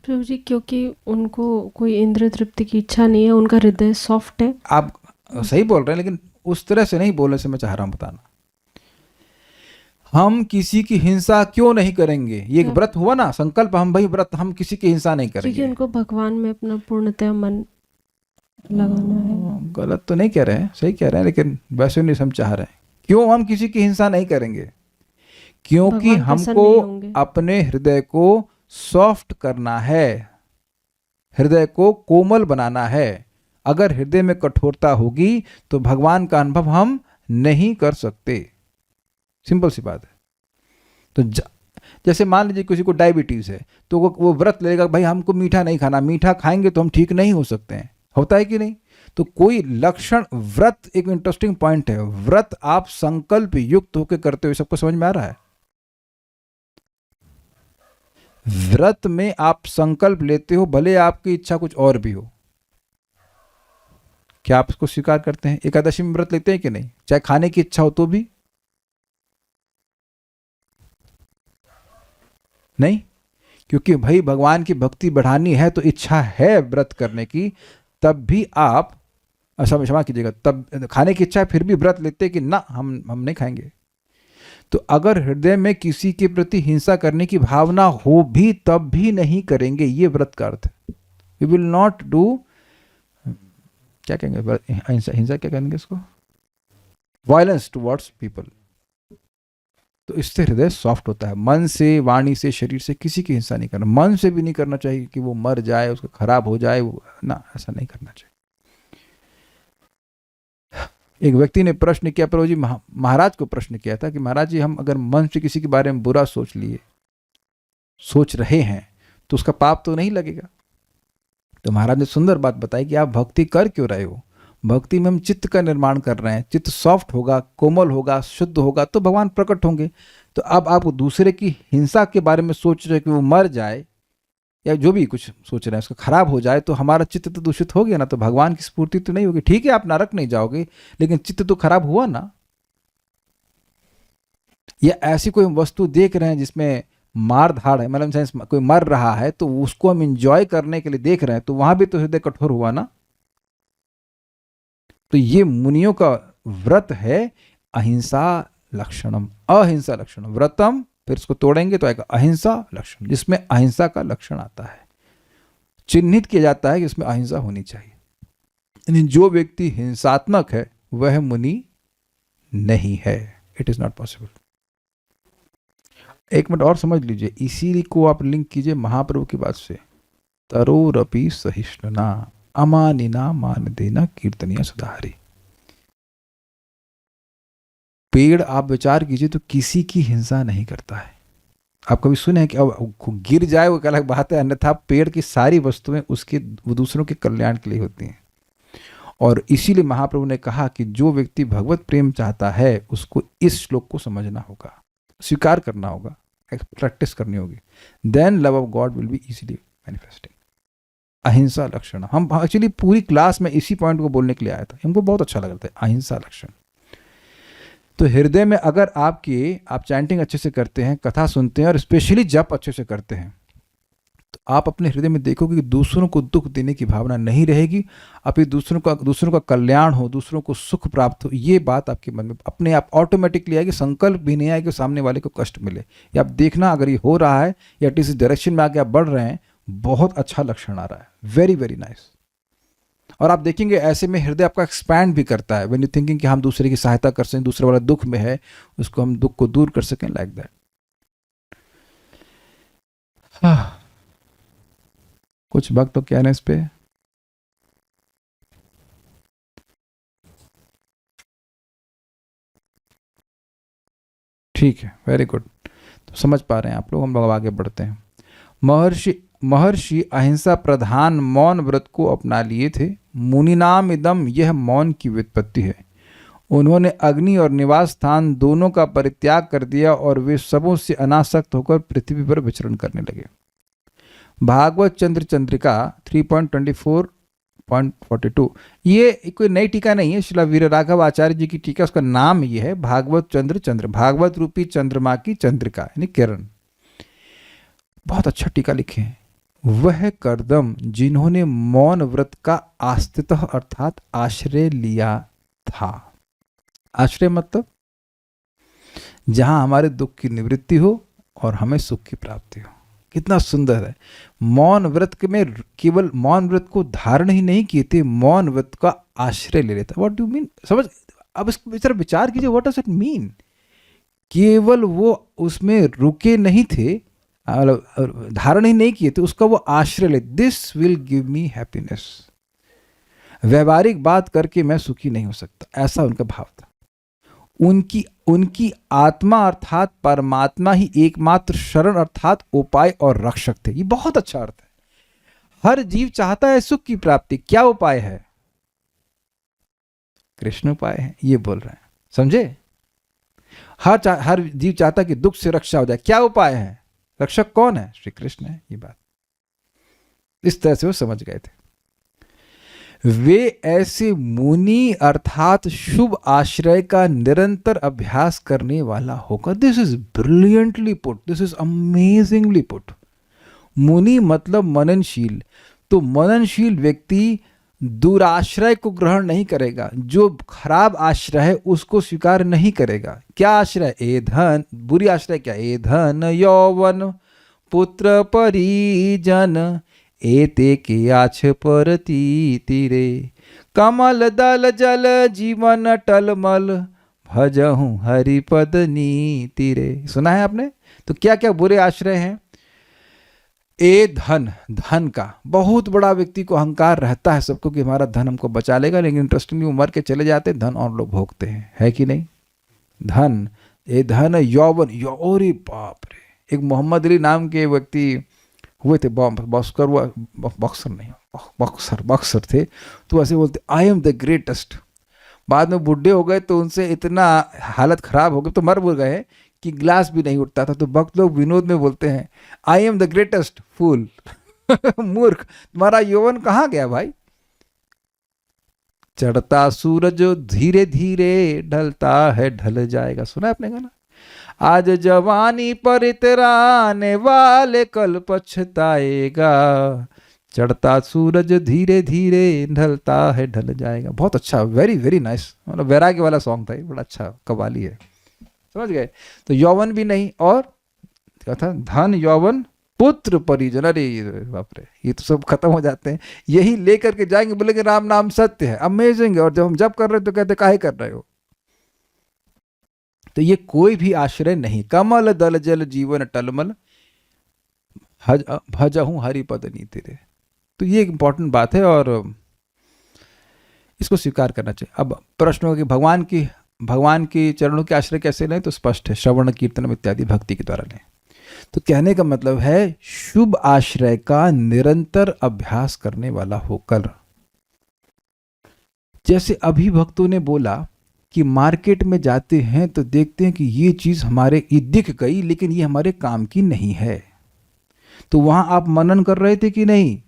प्रभु जी, क्योंकि उनको कोई इंद्र तृप्ति की इच्छा नहीं है, उनका हृदय सॉफ्ट है। आप सही बोल रहे हैं, लेकिन उस तरह से नहीं बोलने से मैं चाह रहा हूं बताना। हम किसी की हिंसा क्यों नहीं करेंगे? ये एक व्रत हुआ ना, संकल्प, हम भाई व्रत, हम किसी की हिंसा नहीं क्योंकि करेंगे। उनको भगवान में अपना पूर्णतः मन लगाना है। गलत तो नहीं कह रहे हैं, सही कह रहे हैं, लेकिन वैसे नहीं हम चाह रहे हैं। क्यों हम किसी की हिंसा नहीं करेंगे? क्योंकि भगवान प्रसन्न हमको नहीं होंगे। अपने हृदय को सॉफ्ट करना है, हृदय को कोमल बनाना है। अगर हृदय में कठोरता होगी तो भगवान का अनुभव हम नहीं कर सकते। सिंपल सी बात है। तो जैसे मान लीजिए किसी को डायबिटीज है तो वो व्रत लेगा, भाई हमको मीठा नहीं खाना, मीठा खाएंगे तो हम ठीक नहीं हो सकते हैं। होता है कि नहीं? तो कोई लक्षण, व्रत एक इंटरेस्टिंग पॉइंट है। व्रत आप संकल्प युक्त होकर करते हो, सबको समझ में आ रहा है? व्रत में आप संकल्प लेते हो, भले आपकी इच्छा कुछ और भी हो। क्या आप इसको स्वीकार करते हैं? एकादशी में व्रत लेते हैं कि नहीं, चाहे खाने की इच्छा हो तो भी? नहीं, क्योंकि भाई भगवान की भक्ति बढ़ानी है तो इच्छा है व्रत करने की, तब भी आप, क्षमा कीजिएगा, तब खाने की इच्छा है फिर भी व्रत लेते कि ना हम नहीं खाएंगे। तो अगर हृदय में किसी के प्रति हिंसा करने की भावना हो भी तब भी नहीं करेंगे, ये व्रत का अर्थ है। वी विल नॉट डू, क्या कहेंगे, हिंसा क्या कहेंगे इसको, वायलेंस टुवर्ड्स पीपल। तो इससे हृदय सॉफ्ट होता है। मन से, वाणी से, शरीर से किसी की हिंसा नहीं करना। मन से भी नहीं करना चाहिए कि वो मर जाए, उसका खराब हो जाए, ना, ऐसा नहीं करना चाहिए। एक व्यक्ति ने प्रश्न किया, प्रभु जी, महाराज को प्रश्न किया था कि महाराज जी, हम अगर मन से किसी के बारे में बुरा सोच रहे हैं तो उसका पाप तो नहीं लगेगा? तो महाराज ने सुंदर बात बताई कि आप भक्ति कर क्यों रहे हो? भक्ति में हम चित्त का निर्माण कर रहे हैं। चित्त सॉफ्ट होगा, कोमल होगा, शुद्ध होगा तो भगवान प्रकट होंगे। तो अब आप दूसरे की हिंसा के बारे में सोच रहे हो कि वो मर जाए, या जो भी कुछ सोच रहे हैं उसका खराब हो जाए तो हमारा चित्त तो दूषित हो गया ना, तो भगवान की स्फूर्ति तो नहीं होगी। ठीक है आप नरक नहीं जाओगे, लेकिन चित्त तो खराब हुआ ना। या ऐसी कोई वस्तु देख रहे हैं जिसमें मार धाड़ है, मतलब सेंस कोई मर रहा है तो उसको हम इंजॉय करने के लिए देख रहे हैं, तो वहां भी तो हृदय कठोर हुआ ना। तो ये मुनियों का व्रत है अहिंसा लक्षणम, अहिंसा लक्षणम व्रतम, फिर इसको तोड़ेंगे तो आएगा अहिंसा लक्षण, जिसमें अहिंसा का लक्षण आता है, चिन्हित किया जाता है कि इसमें अहिंसा होनी चाहिए। यानी जो व्यक्ति हिंसात्मक है वह मुनि नहीं है, इट इज नॉट पॉसिबल। एक मिनट और समझ लीजिए, इसी को आप लिंक कीजिए महाप्रभु की बात से, तरोरपि सहिष्णुना अमानिना मान देना कीर्तनिया सुधारी। पेड़ आप विचार कीजिए तो किसी की हिंसा नहीं करता है। आप कभी सुने हैं कि अब गिर जाए वो अलग बात है, अन्यथा पेड़ की सारी वस्तुएं उसके दूसरों के कल्याण के लिए होती हैं। और इसीलिए महाप्रभु ने कहा कि जो व्यक्ति भगवत प्रेम चाहता है उसको इस श्लोक को समझना होगा, स्वीकार करना होगा, प्रैक्टिस करनी होगी, then love of God will be easily manifesting. अहिंसा लक्षण, हम एक्चुअली पूरी क्लास में इसी पॉइंट को बोलने के लिए आया था, हमको बहुत अच्छा लग रहा था, अहिंसा लक्षण। तो हृदय में अगर आप चैंटिंग अच्छे से करते हैं, कथा सुनते हैं और स्पेशली जप अच्छे से करते हैं, तो आप अपने हृदय में देखोगे कि दूसरों को दुख देने की भावना नहीं रहेगी, अपने दूसरों का कल्याण हो, दूसरों को सुख प्राप्त हो, ये बात आपके मन में अपने आप ऑटोमेटिकली आएगी। संकल्प भी नहीं आएगा सामने वाले को कष्ट मिले। या आप देखना अगर ये हो रहा है या इस डायरेक्शन में आगे आप बढ़ रहे हैं, बहुत अच्छा लक्षण आ रहा है, वेरी वेरी नाइस। और आप देखेंगे ऐसे में हृदय आपका एक्सपैंड भी करता है, व्हेन यू थिंकिंग कि हम दूसरे की सहायता कर सकें, दूसरे वाला दुख में है उसको हम दुख को दूर कर सकें, लाइक दैट। कुछ वक्त तो क्या है इस पे, ठीक है, वेरी गुड। तो समझ पा रहे हैं आप लोग, हम लोग आगे बढ़ते हैं। महर्षि अहिंसा प्रधान मौन व्रत को अपना लिए थे। मुनिनाम इदम, यह मौन की व्युत्पत्ति है। उन्होंने अग्नि और निवास स्थान दोनों का परित्याग कर दिया और वे सबों से अनासक्त होकर पृथ्वी पर विचरण करने लगे। भागवत चंद्र चंद्रिका 3.24.42, ये कोई नई टीका नहीं है, श्रील वीर राघव आचार्य जी की टीका, उसका नाम ये है भागवत चंद्र, भागवत रूपी चंद्रमा की चंद्रिका यानी किरण। बहुत अच्छा टीका लिखे हैं। वह कर्दम जिन्होंने मौन व्रत का आस्तितः अर्थात आश्रय लिया था। आश्रय मतलब जहां हमारे दुख की निवृत्ति हो और हमें सुख की प्राप्ति हो। कितना सुंदर है। मौन व्रत में केवल मौन व्रत को धारण ही नहीं किए थे, मौन व्रत का आश्रय ले लेता। व्हाट डू मीन, समझ, अब इस तरह विचार कीजिए, व्हाट डज इट मीन। केवल वो उसमें रुके नहीं थे, धारण ही नहीं किए थे, उसका वो आश्रय ले, this will give me happiness. व्यवहारिक बात करके मैं सुखी नहीं हो सकता, ऐसा उनका भाव था। उनकी आत्मा अर्थात परमात्मा ही एकमात्र शरण अर्थात उपाय और रक्षक थे। ये बहुत अच्छा अर्थ है। हर जीव चाहता है सुख की प्राप्ति, क्या उपाय है? कृष्ण उपाय है, ये बोल रहे हैं, समझे? हर जीव चाहता है कि दुख से रक्षा हो जाए, क्या उपाय है? रक्षक कौन है? श्री कृष्ण है। ये बात इस तरह से वो समझ गए थे। वे ऐसे मुनि अर्थात शुभ आश्रय का निरंतर अभ्यास करने वाला होगा। This is brilliantly put, this is amazingly put. मुनि मतलब मननशील। तो मननशील व्यक्ति दुराश्रय को ग्रहण नहीं करेगा, जो खराब आश्रय है उसको स्वीकार नहीं करेगा। क्या आश्रय? ए धन, बुरी आश्रय क्या? ए धन यौवन पुत्र परिजन एते के आछ परती तीरे कमल दल जल जीवन टलमल भजहूं हरिपद नीति रे। सुना है आपने? तो क्या क्या बुरे आश्रय हैं? ए धन, धन का बहुत बड़ा व्यक्ति को अहंकार रहता है सबको कि हमारा धन हमको बचा लेगा, लेकिन इंटरेस्टिंगली वो मर के चले जाते, धन और लोग भोगते हैं, है कि नहीं? धन, ए धन यौवन, यौरी बाप रे। एक मोहम्मद अली नाम के व्यक्ति हुए थे, बॉक्सर थे, तो ऐसे बोलते आई एम द ग्रेटेस्ट। बाद में बूढ़े हो गए तो उनसे इतना हालत खराब हो गई, तो मर गए कि ग्लास भी नहीं उठता था। तो भक्त लोग विनोद में बोलते हैं आई एम द ग्रेटेस्ट फूल। मूर्ख, तुम्हारा यौवन कहाँ गया भाई? चढ़ता सूरज धीरे धीरे ढलता है ढल जाएगा, सुना है आपने गाना? आज जवानी पर इतराने वाले कल पछताएगा, चढ़ता सूरज धीरे धीरे ढलता है ढल जाएगा। बहुत अच्छा, वेरी वेरी नाइस, मतलब वैराग्य वाला सॉन्ग था ये, बड़ा अच्छा कव्वाली है, समझ गए? तो यौवन भी नहीं, और क्या था, धन यौवन पुत्र परिजन, अरे बाप रे, ये तो सब खत्म हो जाते हैं। यही लेकर के जाएंगे, बोलेंगे राम नाम सत्य है, अमेजिंग है, और जब हम जब कर रहे हो तो कहते काहे कर रहे हो? तो ये कोई भी आश्रय नहीं। कमल दल जल जीवन टलमल, भजहूं हरिपद नीति रे। तो ये एक इंपॉर्टेंट बात है और इसको स्वीकार करना चाहिए। अब प्रश्न हो कि भगवान की चरणों के आश्रय कैसे लें? तो स्पष्ट है, श्रवण कीर्तन इत्यादि भक्ति के द्वारा लें। तो कहने का मतलब है शुभ आश्रय का निरंतर अभ्यास करने वाला होकर। जैसे अभी भक्तों ने बोला कि मार्केट में जाते हैं तो देखते हैं कि ये चीज ये दिख गई लेकिन ये हमारे काम की नहीं है, तो वहां आप मनन कर रहे थे कि नहीं?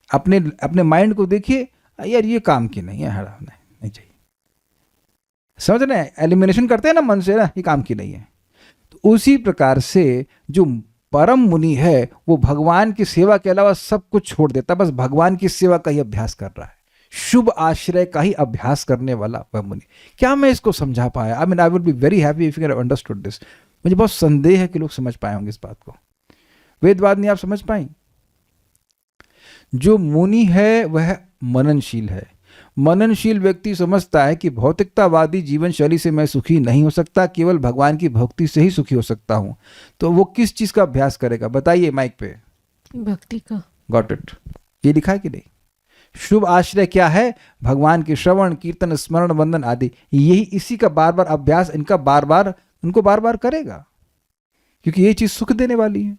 अपने माइंड को देखिए, यार ये काम की नहीं है, नहीं चाहिए, समझ रहे हैं? एलिमिनेशन करते हैं ना मन से, ना ये काम की नहीं है। तो उसी प्रकार से जो परम मुनि है वो भगवान की सेवा के अलावा सब कुछ छोड़ देता, बस भगवान की सेवा का ही अभ्यास कर रहा है, शुभ आश्रय का ही अभ्यास करने वाला वह मुनि। क्या मैं इसको समझा पाया? I would be very happy if you have understood this. मुझे बहुत संदेह है कि लोग समझ पाए होंगे इस बात को। वेदवाद नहीं आप समझ पाए? जो मुनि है वह मननशील है। मननशील व्यक्ति समझता है कि भौतिकतावादी जीवन शैली से मैं सुखी नहीं हो सकता, केवल भगवान की भक्ति से ही सुखी हो सकता हूं। तो वो किस चीज का अभ्यास करेगा? बताइए माइक पे। भक्ति का। Got it. ये लिखा है कि नहीं? शुभ आश्रय क्या है? भगवान के श्रवण कीर्तन स्मरण वंदन आदि, यही इसी का बार बार अभ्यास उनको बार बार करेगा, क्योंकि ये चीज सुख देने वाली है।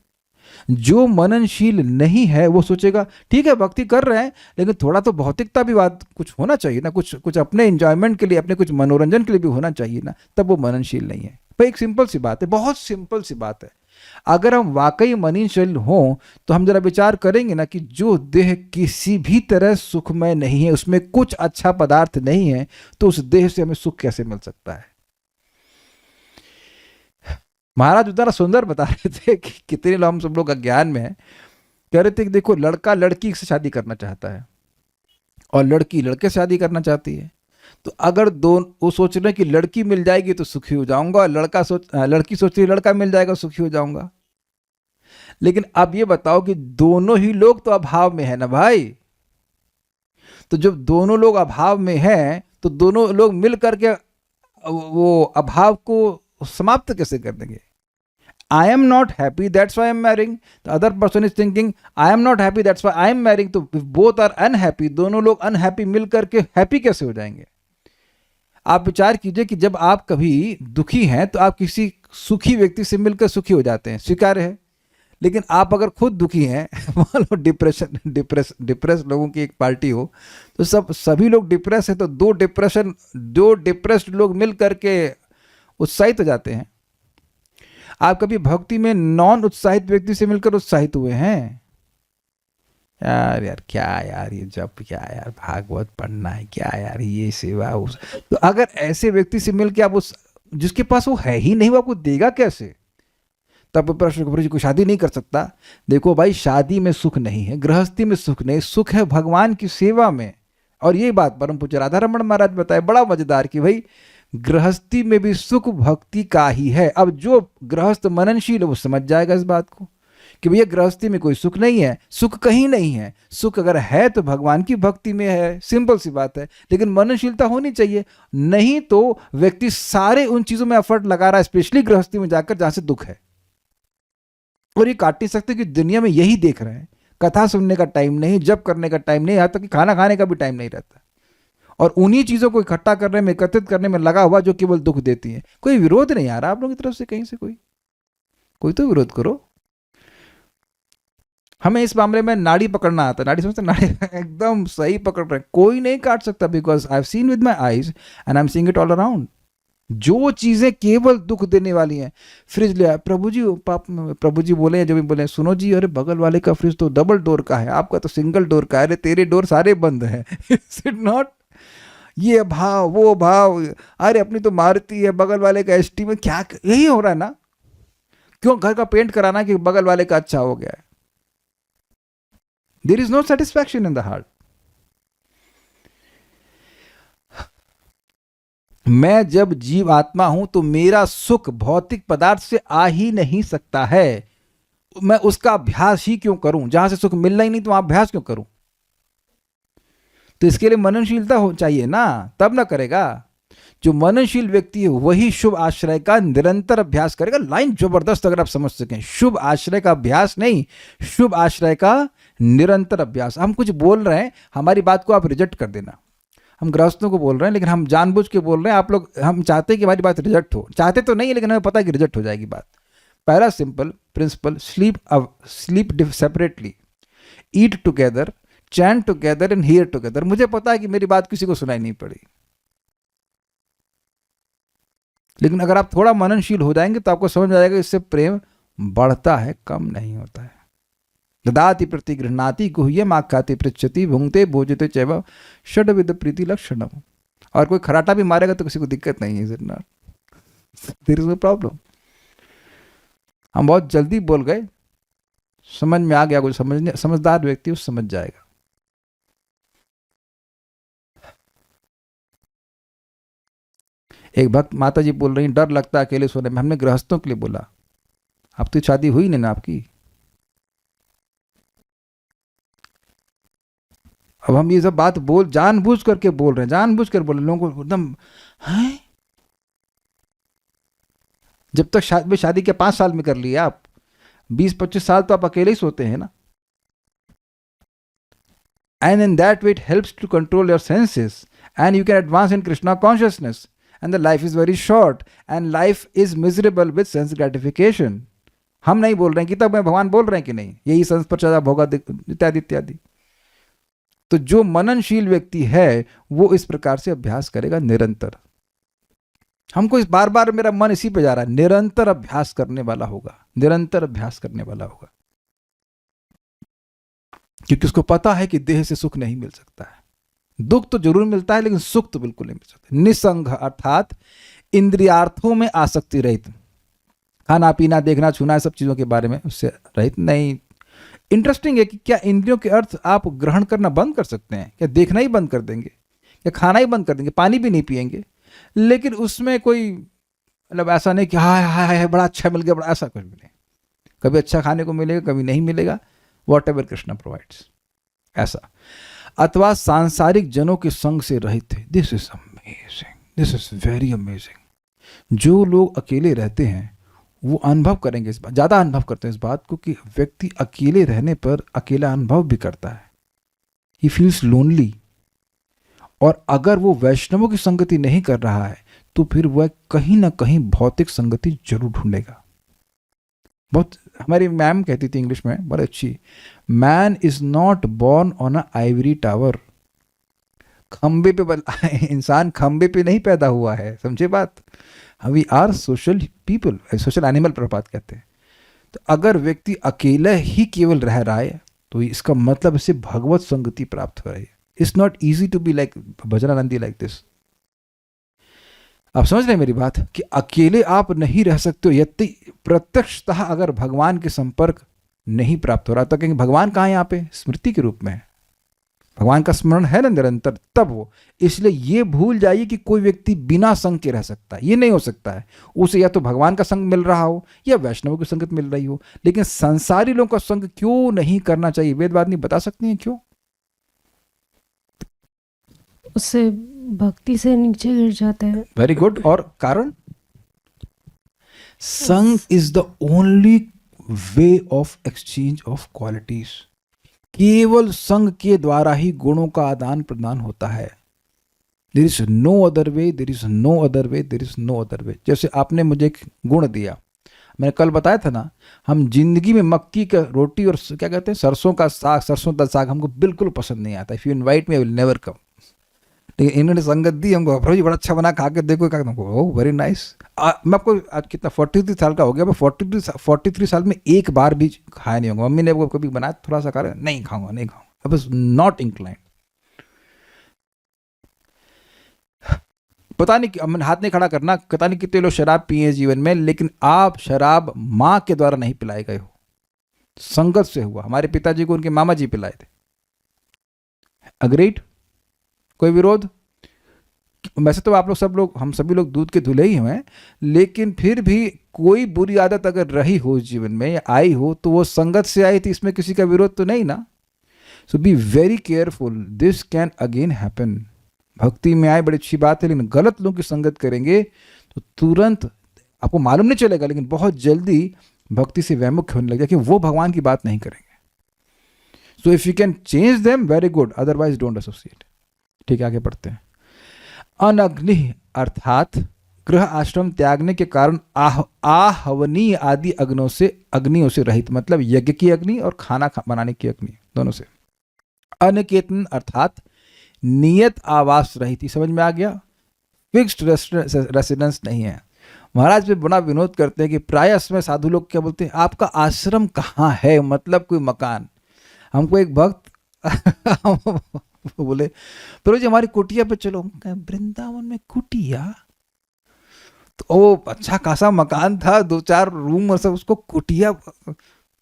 जो मननशील नहीं है वो सोचेगा ठीक है भक्ति कर रहे हैं लेकिन थोड़ा तो भौतिकता भी बात कुछ होना चाहिए ना, कुछ अपने एंजॉयमेंट के लिए, अपने कुछ मनोरंजन के लिए भी होना चाहिए ना, तब वो मननशील नहीं है। भाई एक सिंपल सी बात है, बहुत सिंपल सी बात है। अगर हम वाकई मननशील हों तो हम जरा विचार करेंगे ना कि जो देह किसी भी तरह सुखमय नहीं है, उसमें कुछ अच्छा पदार्थ नहीं है, तो उस देह से हमें सुख कैसे मिल सकता है? महाराज उतना सुंदर बता रहे थे कि कितने लोग, हम सब लोग अज्ञान में हैं, कह रहे थे कि देखो लड़का लड़की से शादी करना चाहता है और लड़की लड़के से शादी करना चाहती है, तो अगर वो सोच रहे हैं कि लड़की मिल जाएगी तो सुखी हो जाऊंगा, लड़की सोच रही है लड़का मिल जाएगा सुखी हो जाऊंगा। लेकिन अब ये बताओ कि दोनों ही लोग तो अभाव में है ना भाई। तो जब दोनों लोग अभाव में हैं तो दोनों लोग मिल करके वो अभाव को समाप्त कैसे कर देंगे? I am not happy, that's why I am marrying. The other person is thinking, I am not happy, that's why I am marrying. तो if both are unhappy, दोनों लोग unhappy मिल करके happy कैसे हो जाएंगे? आप विचार कीजिए कि जब आप कभी दुखी हैं तो आप किसी सुखी व्यक्ति से मिलकर सुखी हो जाते हैं, स्वीकार्य है। लेकिन आप अगर खुद दुखी हैं, मान लो डिप्रेस लोगों की एक पार्टी हो, तो सभी लोग डिप्रेस है, तो दो डिप्रेस्ड लोग मिल करके उत्साहित हो जाते हैं। आप कभी भक्ति में नॉन उत्साहित व्यक्ति से मिलकर उत्साहित हुए हैं? यार क्या यार ये जप, क्या यार भागवत पढ़ना है, क्या यार ये सेवा तो अगर ऐसे व्यक्ति से मिलकर आप जिसके पास वो है ही नहीं, वो आपको देगा कैसे? तब प्रश्न जी को शादी नहीं कर सकता। देखो भाई, शादी में सुख नहीं है, गृहस्थी में सुख नहीं, सुख है भगवान की सेवा में। और ये बात परम पूज्य राधा रमण महाराज बताए, बड़ा मजेदार, कि भाई गृहस्थी में भी सुख भक्ति का ही है। अब जो गृहस्थ मननशील है वो समझ जाएगा इस बात को कि भैया गृहस्थी में कोई सुख नहीं है, सुख कहीं नहीं है। सुख अगर है तो भगवान की भक्ति में है, सिंपल सी बात है। लेकिन मननशीलता होनी चाहिए, नहीं तो व्यक्ति सारे उन चीजों में एफर्ट लगा रहा है, स्पेशली गृहस्थी में जाकर जहां से दुख है, और ये काट नहीं सकते कि दुनिया में यही देख रहे हैं। कथा सुनने का टाइम नहीं, जप करने का टाइम नहीं, यहाँ तक कि खाना खाने का भी टाइम नहीं रहता, और उन्हीं चीजों को इकट्ठा करने में, एकत्रित करने में लगा हुआ जो केवल दुख देती है। कोई विरोध नहीं आ रहा आप लोगों की तरफ से कहीं से, कोई तो विरोध करो। हमें इस मामले में नाड़ी पकड़ना आता है, नाड़ी समझते, नाड़ी एकदम सही पकड़ रहे, कोई नहीं काट सकता, because I have seen with my eyes and I am seeing it all around. जो चीजें केवल दुख देने वाली हैं, फ्रिज ले आए, प्रभु जी बोले, जब भी बोले, सुनो जी, अरे बगल वाले का फ्रिज तो डबल डोर का है, आपका तो सिंगल डोर का है, अरे तेरे डोर सारे बंद हैं। Is it not? ये भाव वो भाव, अरे अपनी तो मारुति है, बगल वाले का एसटी में, क्या यही हो रहा है ना? क्यों घर का पेंट कराना कि बगल वाले का अच्छा हो गया है? There is no satisfaction in the heart. मैं जब जीव आत्मा हूं तो मेरा सुख भौतिक पदार्थ से आ ही नहीं सकता है। मैं उसका अभ्यास ही क्यों करूं? जहां से सुख मिलना ही नहीं तो वहां अभ्यास क्यों करूं? तो इसके लिए मननशीलता हो चाहिए ना, तब ना करेगा। जो मननशील व्यक्ति है वही शुभ आश्रय का निरंतर अभ्यास करेगा। लाइन जबरदस्त, अगर आप समझ सकें, शुभ आश्रय का अभ्यास नहीं, शुभ आश्रय का निरंतर अभ्यास। हम कुछ बोल रहे हैं, हमारी बात को आप रिजेक्ट कर देना। हम गृहस्थों को बोल रहे हैं, लेकिन हम जानबूझ के बोल रहे हैं, आप लोग, हम चाहते हैं कि हमारी बात रिजेक्ट हो, चाहते तो नहीं है, लेकिन हमें पता है कि रिजेक्ट हो जाएगी बात। पहला simple principal, sleep separately, eat together, chant together and here together. मुझे पता है कि मेरी बात किसी को सुनाई नहीं पड़ी, लेकिन अगर आप थोड़ा मननशील हो जाएंगे तो आपको समझ आ जाएगा इससे प्रेम बढ़ता है, कम नहीं होता है। ददाति प्रति गृह्णाति गुह्यम आख्याति पृच्छति भुंक्ते भोजते चैव षड्विध प्रीति लक्षणम। और कोई खराटा भी मारेगा तो किसी को दिक्कत नहीं है, is it not? There is no problem. हम बहुत जल्दी बोल गए, समझ में आ गया, कोई समझदार व्यक्ति उस समझ जाएगा। एक भक्त माता जी बोल रही, डर लगता है अकेले सोने में। हमने गृहस्थों के लिए बोला, अब तो शादी हुई नहीं ना आपकी। अब हम ये सब बात जानबूझ करके बोल रहे हैं, जानबूझ कर बोल रहे हैं, लोगों को एकदम हैं। जब तक शादी के 5 साल में कर लिया आप, 20-25 साल तो आप अकेले ही सोते हैं ना। And in that way it helps to control your senses and you can advance in Krishna consciousness and the life is very short and life is miserable with sense gratification. हम नहीं बोल रहे हैं, किताब में भगवान बोल रहे हैं कि नहीं, यही संस पर चढ़ा भोगा इत्यादि इत्यादि। तो जो मननशील व्यक्ति है वो इस प्रकार से अभ्यास करेगा निरंतर। हमको इस बार बार मेरा मन इसी पे जा रहा है, निरंतर अभ्यास करने वाला होगा, निरंतर अभ्यास करने वाला होगा, क्योंकि उसको पता है कि देह से सुख नहीं मिल सकता है। दुख तो जरूर मिलता है, लेकिन सुख तो बिल्कुल नहीं मिल सकता। निसंग अर्थात इंद्रियार्थों में आसक्ति रहित, खाना पीना देखना छूना सब चीजों के बारे में उससे रहित नहीं। इंटरेस्टिंग है कि क्या इंद्रियों के अर्थ आप ग्रहण करना बंद कर सकते हैं? क्या देखना ही बंद कर देंगे, या खाना ही बंद कर देंगे, पानी भी नहीं पिएंगे, लेकिन उसमें कोई मतलब ऐसा नहीं कि हाय हाय हाय बड़ा अच्छा मिल गया, बड़ा, ऐसा कुछ भी नहीं। कभी अच्छा खाने को मिलेगा, कभी नहीं मिलेगा, वॉट एवर कृष्णा प्रोवाइड्स, ऐसा। अथवा सांसारिक जनों के संग से रहित थे। This is amazing, this is very amazing. जो लोग अकेले रहते हैं वो अनुभव करेंगे इस बात, ज़्यादा अनुभव करते हैं इस बात को कि व्यक्ति अकेले रहने पर अकेला अनुभव भी करता है, ही फील्स लोनली। और अगर वो वैष्णवों की संगति नहीं कर रहा है तो फिर वह कहीं ना कहीं भौतिक संगति जरूर ढूंढेगा। बहुत हमारी मैम कहती थी इंग्लिश में, बड़ी अच्छी, man is not born on a Ivory tower. खंबे पे इंसान खंबे पे नहीं पैदा हुआ है, समझे बात। We are social people, social animal प्रपात कहते हैं। तो अगर व्यक्ति अकेला ही केवल रह रहा है तो इसका मतलब इसे भगवत संगति प्राप्त हो रही है। It's not easy to be like भजनानंदी लाइक दिस। आप समझ रहे हैं मेरी बात, कि अकेले आप नहीं रह सकते हो यदि प्रत्यक्षतः अगर भगवान के संपर्क नहीं प्राप्त हो रहा। तो कहेंगे भगवान कहाँ है यहाँ पे? स्मृति के रूप में है, भगवान का स्मरण है ना निरंतर, तब वो। इसलिए ये भूल जाइए कि कोई व्यक्ति बिना संग के रह सकता है, ये नहीं हो सकता है। उसे या तो भगवान का संग मिल रहा हो या वैष्णवों की संगत मिल रही हो, लेकिन संसारी लोगों का संग क्यों नहीं करना चाहिए? वेदवादिनी बता सकती हैं क्यों? उससे भक्ति से नीचे गिर जाते हैं। Very good. और कारण? संग is the only way of exchange of qualities. केवल संग के द्वारा ही गुणों का आदान प्रदान होता है। There is no other way, there is no other way, there is no other way. जैसे आपने मुझे एक गुण दिया, मैंने कल बताया था ना, हम जिंदगी में मक्की का रोटी और क्या कहते हैं सरसों का साग, सरसों का साग हमको बिल्कुल पसंद नहीं आता। If you invite me I will never come. लेकिन इन्होंने संगत दी हमको, प्रभु जी बड़ा अच्छा बना, खा के देखो, कहा हमको ओह वेरी नाइस। मैं आपको आज कितना 43 साल का हो गया, मैं 43 साल में एक बार भी खाया नहीं होगा। मम्मी ने वो कभी बनाया थोड़ा सा खा, नहीं खाऊंगा नहीं खाऊंगा, बस नॉट इंक्लाइंड। पता नहीं मैंने हाथ नहीं खड़ा करना, पता नहीं कितने लोग शराब पिए जीवन में, लेकिन आप शराब माँ के द्वारा नहीं पिलाए गए हो, संगत से हुआ। हमारे पिताजी को उनके मामा जी पिलाए थे। अग्रीड? कोई विरोध? वैसे तो आप लोग सब लोग, हम सभी लोग दूध के धुले ही हैं, लेकिन फिर भी कोई बुरी आदत अगर रही हो जीवन में या आई हो तो वो संगत से आई थी, इसमें किसी का विरोध तो नहीं ना। So be very careful, this can again happen. भक्ति में आए बड़ी अच्छी बात है, लेकिन गलत लोगों की संगत करेंगे तो तुरंत आपको मालूम नहीं चलेगा, लेकिन बहुत जल्दी भक्ति से वैमुख्य होने लग जाए कि वो भगवान की बात नहीं करेंगे। So if you can change them very good, otherwise don't associate. ठीक है, आगे बढ़ते हैं। अनग्नि अर्थात गृह आश्रम त्यागने के कारण आहवनीय आदि अग्नियों से रहित, मतलब यज्ञ की अग्नि और खाना बनाने की अग्नि दोनों से। अनिकेतन अर्थात नियत आवास रहित, समझ में आ गया? फिक्स्ड रेसिडेंस नहीं है। महाराज पे बड़ा विनोद करते हैं कि प्राय इसमें साधु लोग क्या बोलते हैं, आपका आश्रम कहाँ है, मतलब कोई मकान। हमको एक भक्त बोले प्रभु जी हमारी कुटिया पे चलो। वृंदावन में कुटिया? तो वो अच्छा खासा मकान था, 2-4 रूम और सब, उसको कुटिया।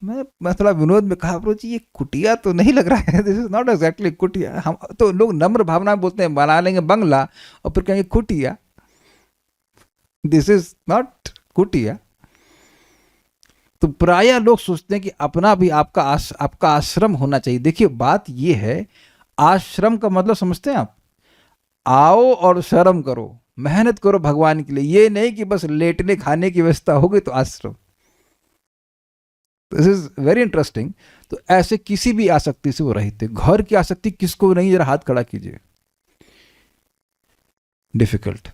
मैं थोड़ा विनोद में कहा प्रभु जी ये कुटिया तो नहीं लग रहा है, दिस इज नॉट एग्जैक्टली कुटिया। हम तो लोग नम्र भावना में बोलते हैं बना लेंगे बंगला और फिर कहेंगे कुटिया, दिस इज नॉट कुटिया। तो प्राय लोग सोचते हैं कि अपना भी आपका आश्रम होना चाहिए। देखिए बात ये है, आश्रम का मतलब समझते हैं आप? आओ और शर्म करो, मेहनत करो भगवान के लिए, ये नहीं कि बस लेटने खाने की व्यवस्था हो गई तो आश्रम। This is very interesting. तो ऐसे किसी भी आसक्ति से वो रहित थे। घर की आसक्ति किसको नहीं, जरा हाथ खड़ा कीजिए। डिफिकल्ट,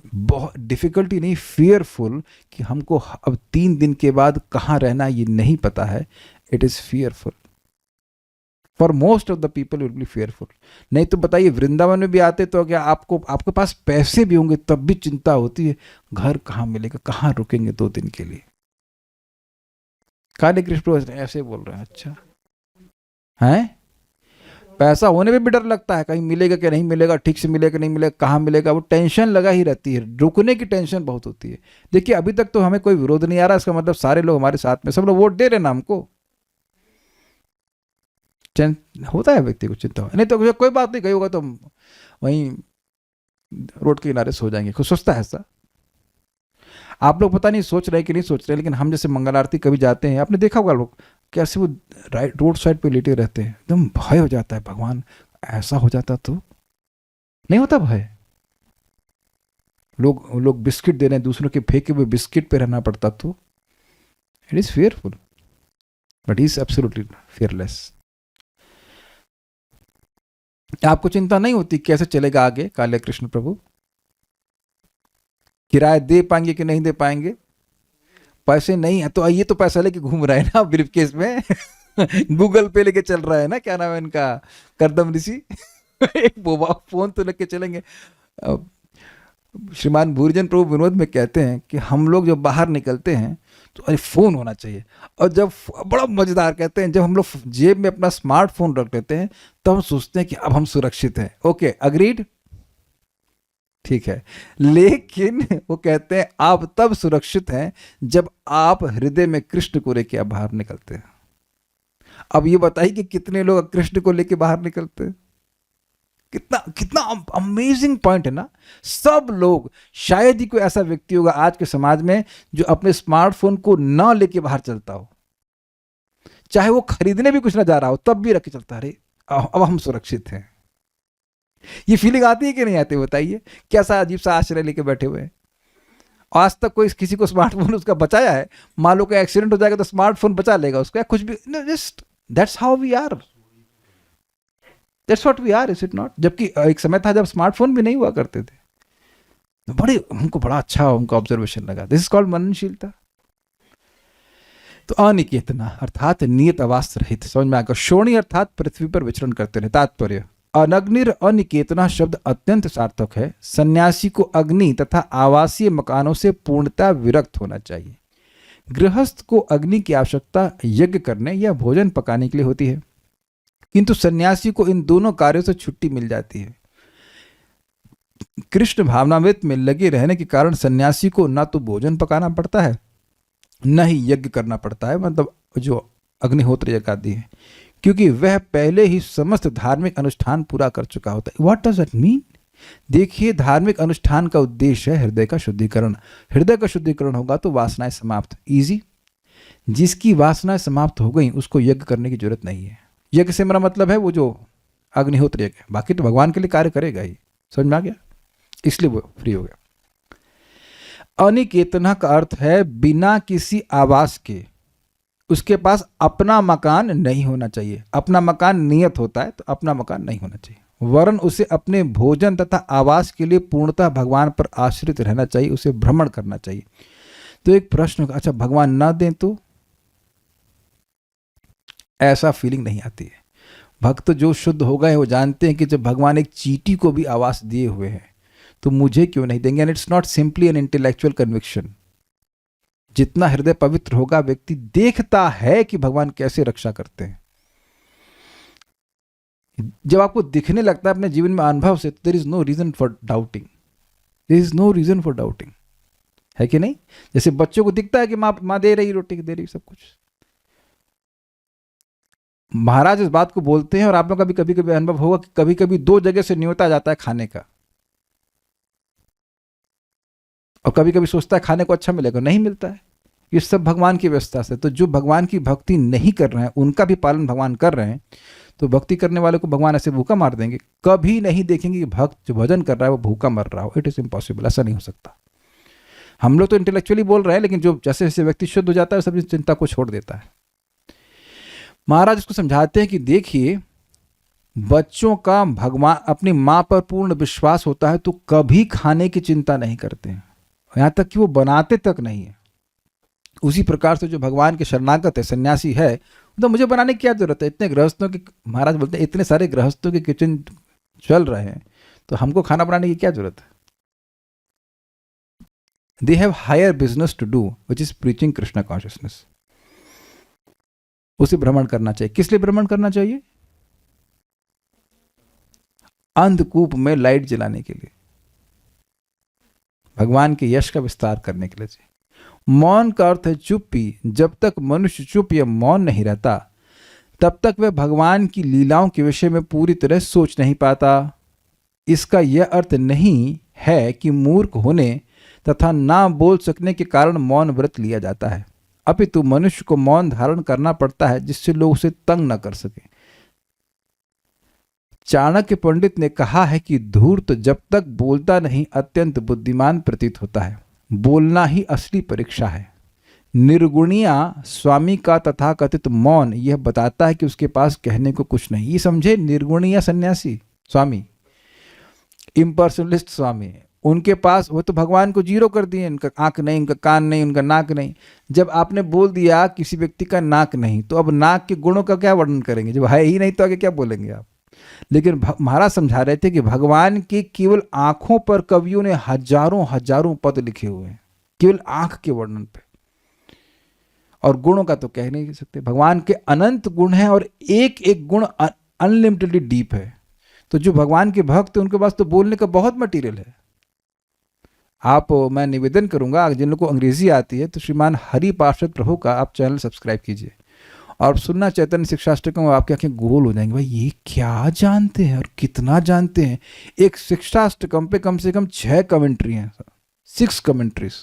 बहुत डिफिकल्टी नहीं, फियरफुल कि हमको अब 3 दिन के बाद कहाँ रहना ये नहीं पता है। It is fearful for most of the people, will be fearful. नहीं तो बताइए वृंदावन में भी आते तो क्या आपके पास पैसे भी होंगे तब भी चिंता होती है घर कहाँ मिलेगा, कहाँ रुकेंगे 2 दिन के लिए। काले कृष्ण ऐसे बोल रहे हैं, अच्छा है? पैसा होने पे भी डर लगता है, कहीं मिलेगा कि नहीं मिलेगा, ठीक से मिलेगा नहीं मिलेगा, कहाँ मिलेगा, वो टेंशन लगा ही रहती है, रुकने की टेंशन बहुत होती है। देखिए अभी तक तो हमें कोई विरोध नहीं आ रहा, इसका मतलब सारे लोग हमारे साथ में, सब लोग वोट दे रहे ना हमको। होता है व्यक्ति को चिंता, नहीं तो कोई बात नहीं, कहीं होगा तो वहीं रोड के किनारे सो जाएंगे, खुद सोचता है ऐसा। आप लोग पता नहीं सोच रहे कि नहीं सोच रहे, लेकिन हम जैसे मंगल आरती कभी जाते हैं, आपने देखा होगा लोग कैसे वो रोड साइड पे लेटे रहते हैं, एकदम भय हो जाता है, भगवान ऐसा हो जाता तो नहीं होता भय। लोग बिस्किट दे रहे हैं, दूसरों के फेंके हुए बिस्किट पे रहना पड़ता तो। It is fearful but he is absolutely fearless. आपको चिंता नहीं होती कैसे चलेगा आगे काले कृष्ण प्रभु, किराया दे पाएंगे कि नहीं दे पाएंगे, पैसे नहीं है तो ये तो पैसा लेके घूम रहा है ना ब्रीफ केस में गूगल पे लेके चल रहा है ना, क्या नाम है इनका, करदम ऋषि एक फोन तो लेके चलेंगे। श्रीमान भूरिजन प्रभु विनोद में कहते हैं कि हम लोग जब बाहर निकलते हैं तो अरे फोन होना चाहिए, और जब बड़ा मजेदार कहते हैं जब हम लोग जेब में अपना स्मार्टफोन रख लेते हैं तब हम सोचते हैं कि अब हम सुरक्षित हैं। ओके अग्रीड, ठीक है, लेकिन वो कहते हैं आप तब सुरक्षित हैं जब आप हृदय में कृष्ण को लेके आप बाहर निकलते हैं। अब ये बताइए कि कितने लोग कृष्ण को लेके बाहर निकलते हैं? कितना अमेजिंग पॉइंट है ना। सब लोग, शायद ही कोई ऐसा व्यक्ति होगा आज के समाज में जो अपने स्मार्टफोन को ना लेके बाहर चलता हो, चाहे वो खरीदने भी कुछ ना जा रहा हो तब भी रख के चलता है, अब हम सुरक्षित हैं। ये फीलिंग आती है कि नहीं आती बताइए? कैसा अजीब सा आश्रय लेके बैठे हुए हैं। आज तक कोई किसी को स्मार्टफोन उसका बचाया है? मान लो कोई एक्सीडेंट हो जाएगा तो स्मार्टफोन बचा लेगा उसको, या कुछ भी, just that's how we are, that's what we are, is it not? जबकि एक समय था जब स्मार्टफोन भी नहीं हुआ करते थे। तो हमको बड़ा अच्छा उनका ऑब्जर्वेशन लगा, दिस इज कॉल्ड मननशीलता। तो अनिकेतना अर्थात नियत आवास रहित, समझ में आएगा। शोणी अर्थात पृथ्वी पर विचरण करते रहे, तात्पर्य अनग्निर अनिकेतना शब्द अत्यंत सार्थक है। सन्यासी को अग्नि तथा आवासीय मकानों से पूर्णतः विरक्त होना चाहिए। गृहस्थ को अग्नि की आवश्यकता यज्ञ करने या भोजन पकाने के लिए होती है, किंतु सन्यासी को इन दोनों कार्यों से छुट्टी मिल जाती है। कृष्ण भावनामृत में लगे रहने के कारण सन्यासी को ना तो भोजन पकाना पड़ता है, न ही यज्ञ करना पड़ता है, मतलब जो अग्निहोत्र यज्ञ आदि है, क्योंकि वह पहले ही समस्त धार्मिक अनुष्ठान पूरा कर चुका होता है। What does that mean? देखिए, धार्मिक अनुष्ठान का उद्देश्य है हृदय का शुद्धिकरण। हृदय का शुद्धिकरण होगा तो वासनाएं समाप्त। इजी। जिसकी वासनाएं समाप्त हो गई उसको यज्ञ करने की जरूरत नहीं है। यज्ञ से मेरा मतलब है वो जो अग्निहोत्र यज्ञ है, बाकी तो भगवान के लिए कार्य करेगा ही। समझ में आ गया? इसलिए वो फ्री हो गया। अनिकेतना का अर्थ है बिना किसी आवास के उसके पास अपना मकान नहीं होना चाहिए। अपना मकान नियत होता है तो अपना मकान नहीं होना चाहिए, वरन उसे अपने भोजन तथा आवास के लिए पूर्णतः भगवान पर आश्रित रहना चाहिए, उसे भ्रमण करना चाहिए। तो एक प्रश्न, अच्छा भगवान ना दें तो? ऐसा फीलिंग नहीं आती है। भक्त जो शुद्ध हो गए वो जानते हैं कि जब भगवान एक चींटी को भी आवास दिए हुए हैं तो मुझे क्यों नहीं देंगे। And it's not simply an intellectual conviction. जितना हृदय पवित्र होगा, व्यक्ति देखता है कि भगवान कैसे रक्षा करते हैं। जब आपको दिखने लगता है अपने जीवन में अनुभव से, there is no reason for doubting. There is no reason for doubting, है कि नहीं? जैसे बच्चों को दिखता है कि माँ दे रही, रोटी दे रही, सब कुछ। महाराज इस बात को बोलते हैं, और आप लोग का भी कभी कभी अनुभव होगा कि कभी कभी 2 जगह से न्योता जाता है खाने का, और कभी कभी सोचता है खाने को अच्छा मिलेगा, नहीं मिलता है। ये सब भगवान की व्यवस्था से। तो जो भगवान की भक्ति नहीं कर रहे हैं उनका भी पालन भगवान कर रहे हैं, तो भक्ति करने वाले को भगवान ऐसे भूखा मार देंगे? कभी नहीं देखेंगे कि भक्त जो भजन कर रहा है वो भूखा मर रहा हो। इट इज इम्पॉसिबल, ऐसा नहीं हो सकता। हम लोग तो इंटेलेक्चुअली बोल रहे हैं, लेकिन जो जैसे जैसे व्यक्ति शुद्ध हो जाता है सब चिंता को छोड़ देता है। महाराज इसको समझाते हैं कि देखिए, बच्चों का भगवान अपनी माँ पर पूर्ण विश्वास होता है तो कभी खाने की चिंता नहीं करते हैं, यहाँ तक कि वो बनाते तक नहीं है। उसी प्रकार से जो भगवान के शरणागत है, सन्यासी है, तो मुझे बनाने की क्या जरूरत है? इतने गृहस्थों के, महाराज बोलते हैं इतने सारे गृहस्थों के किचन चल रहे हैं, तो हमको खाना बनाने की क्या जरूरत है? They have higher business to do which is preaching Krishna consciousness. उसे भ्रमण करना चाहिए। किस लिए भ्रमण करना चाहिए? अंधकूप में लाइट जलाने के लिए, भगवान के यश का विस्तार करने के लिए चाहिए। मौन का अर्थ है चुप्पी। जब तक मनुष्य चुप या मौन नहीं रहता तब तक वह भगवान की लीलाओं के विषय में पूरी तरह सोच नहीं पाता। इसका यह अर्थ नहीं है कि मूर्ख होने तथा ना बोल सकने के कारण मौन व्रत लिया जाता है, अपितु मनुष्य को मौन धारण करना पड़ता है जिससे लोग उसे तंग न कर सके। चाणक्य पंडित ने कहा है कि धूर्त जब तक बोलता नहीं अत्यंत बुद्धिमान प्रतीत होता है। बोलना ही असली परीक्षा है। निर्गुणिया स्वामी का तथाकथित मौन यह बताता है कि उसके पास कहने को कुछ नहीं। ये समझे, निर्गुणिया सन्यासी स्वामी, इम्पर्सनलिस्ट स्वामी, उनके पास वो तो भगवान को जीरो कर दिए। इनका आंख नहीं, इनका कान नहीं, उनका नाक नहीं। जब आपने बोल दिया किसी व्यक्ति का नाक नहीं, तो अब नाक के गुणों का क्या वर्णन करेंगे? जब है ही नहीं तो आगे क्या बोलेंगे आप? लेकिन महाराज समझा रहे थे कि भगवान की केवल आंखों पर कवियों ने हजारों हजारों पद लिखे हुए हैं, केवल आंख के वर्णन पे। और गुणों का तो कह नहीं सकते। भगवान के अनंत गुण हैं और एक एक गुण अनलिमिटेडली डीप है। तो जो भगवान के भक्त हैं उनके पास तो बोलने का बहुत मटेरियल है। मैं निवेदन करूंगा, जिन लोगों को अंग्रेजी आती है तो श्रीमान हरि पार्षद प्रभु का आप चैनल सब्सक्राइब कीजिए और सुनना चैतन्य शिक्षाष्टकम। आपकी आंखें गोल हो जाएंगी, भाई ये क्या जानते हैं और कितना जानते हैं। एक शिक्षाष्टकम पे कम से कम 6 कमेंट्री हैं, 6 कमेंट्रीज,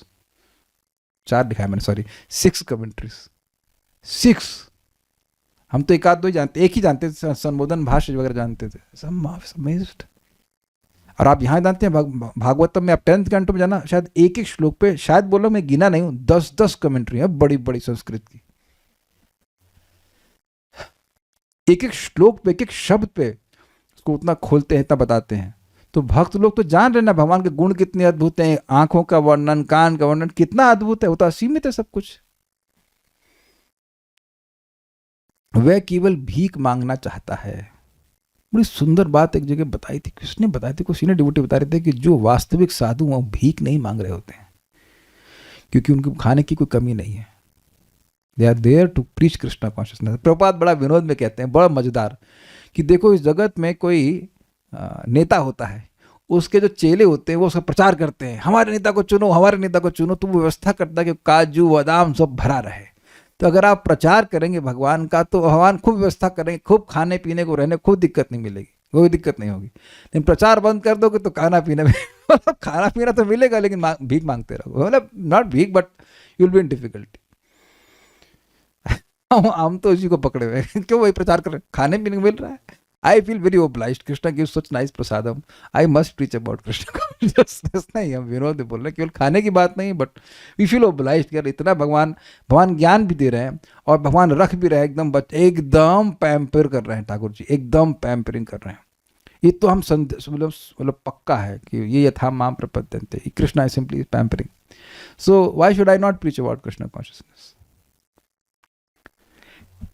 4 दिखाया मैंने, सॉरी 6 कमेंट्रीज, 6। हम तो एक आध दो ही जानते, एक ही जानते थे, संबोधन भाष्य वगैरह जानते थे। अमेज्ड। और आप यहाँ जानते हैं भागवतम में आप 10th कैंटो में जाना, शायद एक एक श्लोक पे, शायद बोलो मैं गिना नहीं हूँ, 10-10 कमेंट्री है बड़ी बड़ी संस्कृत की। एक एक श्लोक पे, एक एक शब्द पे उसको उतना खोलते हैं, इतना बताते हैं। तो भक्त लोग तो जान रहे ना भगवान के गुण कितने अद्भुत हैं। आंखों का वर्णन, कान का वर्णन कितना अद्भुत है, वो तो असीमित है सब कुछ। वह केवल भीख मांगना चाहता है। बड़ी सुंदर बात एक जगह बताई थी, किसने बताई थी, कोई सीनियर डिवोटी बता रहे थे कि जो वास्तविक साधु वो भीख नहीं मांग रहे होते हैं, क्योंकि उनको खाने की कोई कमी नहीं है। They are there to preach Krishna consciousness. Prabhupada बड़ा विनोद में कहते हैं, बड़ा मजेदार, कि देखो इस जगत में कोई नेता होता है, उसके जो चेले होते हैं वो उसका प्रचार करते हैं, हमारे नेता को चुनो, हमारे नेता को चुनो, तो वो व्यवस्था करता है कि काजू बादाम सब भरा रहे। तो अगर आप प्रचार करेंगे भगवान का तो भगवान खूब व्यवस्था करेंगे, खूब खाने पीने को, रहने को दिक्कत नहीं मिलेगी, कोई दिक्कत नहीं होगी। लेकिन प्रचार बंद कर दोगे तो खाना पीने में मतलब खाना पीना तो मिलेगा लेकिन भीख मांगते रहोगे, मतलब नॉट भीख but you will be in difficulty. हम तो उसी को पकड़े हुए हैं, क्यों वही प्रचार कर रहे हैं, खाने पीने को मिल रहा है। I feel very obliged, Krishna gives such nice prasadam, I must preach about Krishna consciousness. नहीं, हम विनोद बोल रहे हैं, केवल खाने की बात नहीं, बट वी फील ओब्लाइज्ड यार, इतना भगवान ज्ञान भी दे रहे हैं और भगवान रख भी रहे हैं, एकदम पैम्पर कर रहे हैं ठाकुर जी, एकदम पैम्परिंग कर रहे हैं। ये तो हम मतलब पक्का है कि ये यथा माम प्रपद्यन्ते, Krishna is simply pampering. So why should I not preach about Krishna consciousness?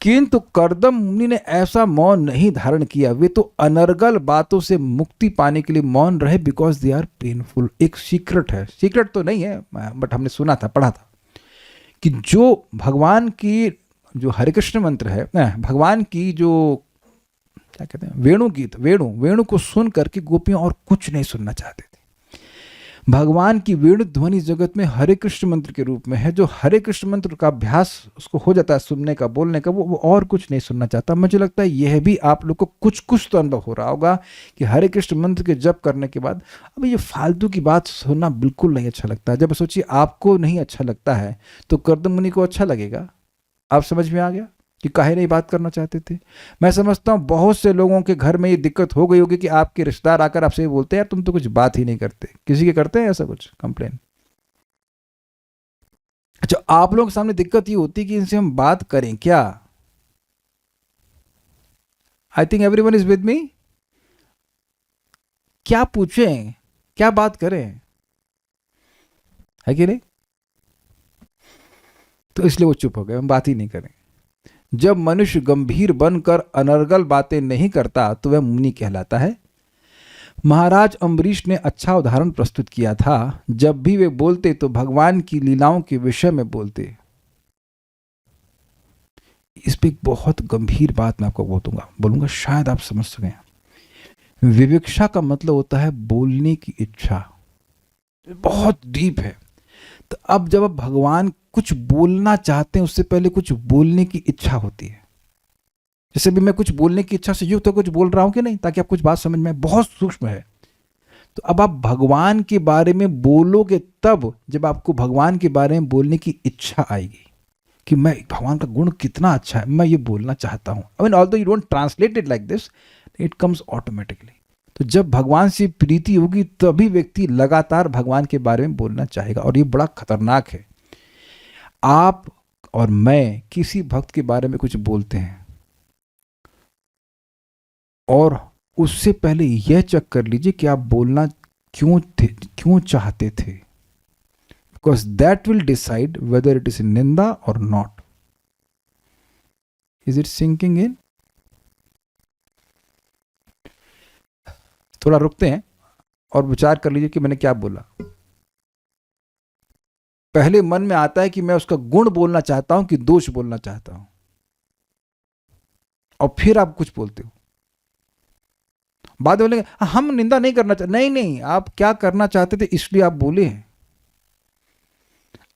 किंतु कर्दम मुनि ने ऐसा मौन नहीं धारण किया, वे तो अनर्गल बातों से मुक्ति पाने के लिए मौन रहे, बिकॉज दे आर पेनफुल। एक सीक्रेट है, सीक्रेट तो नहीं है बट हमने सुना था, पढ़ा था, कि जो भगवान की जो हरे कृष्ण मंत्र है, भगवान की जो क्या कहते हैं वेणु गीत, वेणु को सुन करके गोपियां और कुछ नहीं सुनना चाहते थे। भगवान की वेणु ध्वनि जगत में हरे कृष्ण मंत्र के रूप में है। जो हरे कृष्ण मंत्र का अभ्यास उसको हो जाता है सुनने का, बोलने का, वो और कुछ नहीं सुनना चाहता। मुझे लगता है यह भी आप लोग को कुछ तो अनुभव हो रहा होगा कि हरे कृष्ण मंत्र के जप करने के बाद अब ये फालतू की बात सुनना बिल्कुल नहीं अच्छा लगता है। जब सोचिए आपको नहीं अच्छा लगता है तो कर्दम मुनि को अच्छा लगेगा। आप समझ में आ गया कि काहे नहीं बात करना चाहते थे। मैं समझता हूँ बहुत से लोगों के घर में ये दिक्कत हो गई होगी कि आपके रिश्तेदार आकर आपसे ये बोलते हैं तुम तो कुछ बात ही नहीं करते। किसी के करते हैं ऐसा कुछ कंप्लेन? अच्छा, आप लोगों के सामने दिक्कत ये होती है कि इनसे हम बात करें क्या? I think everyone is with me. क्या पूछें, क्या बात करें, है कि नहीं? तो इसलिए वो चुप हो गए, हम बात ही नहीं करें। जब मनुष्य गंभीर बनकर अनर्गल बातें नहीं करता तो वह मुनि कहलाता है। महाराज अम्बरीश ने अच्छा उदाहरण प्रस्तुत किया था। जब भी वे बोलते तो भगवान की लीलाओं के विषय में बोलते। इस पे एक बहुत गंभीर बात मैं आपको बोलूंगा, शायद आप समझ सकें। विविक्षा का मतलब होता है बोलने की इच्छा, बहुत डीप है। तो अब जब आप भगवान कुछ बोलना चाहते हैं उससे पहले कुछ बोलने की इच्छा होती है। जैसे भी मैं कुछ बोलने की इच्छा से युक्त तो कुछ बोल रहा हूं कि नहीं, ताकि आप कुछ बात समझ में, बहुत सूक्ष्म है। तो अब आप भगवान के बारे में बोलोगे तब जब आपको भगवान के बारे में बोलने की इच्छा आएगी कि मैं भगवान का गुण कितना अच्छा है, मैं ये बोलना चाहता हूं। I mean although you don't translate it like this, it comes automatically. तो जब भगवान से प्रीति होगी तभी व्यक्ति लगातार भगवान के बारे में बोलना चाहेगा। और ये बड़ा खतरनाक है। आप और मैं किसी भक्त के बारे में कुछ बोलते हैं और उससे पहले यह चेक कर लीजिए कि आप बोलना क्यों चाहते थे, because that will decide whether it is निंदा or not. Is it sinking in? थोड़ा रुकते हैं और विचार कर लीजिए कि मैंने क्या बोला। पहले मन में आता है कि मैं उसका गुण बोलना चाहता हूं कि दोष बोलना चाहता हूं, और फिर आप कुछ बोलते हो। बाद में बोलेंगे हम निंदा नहीं करना चाहते। नहीं, आप क्या करना चाहते थे इसलिए आप बोले हैं।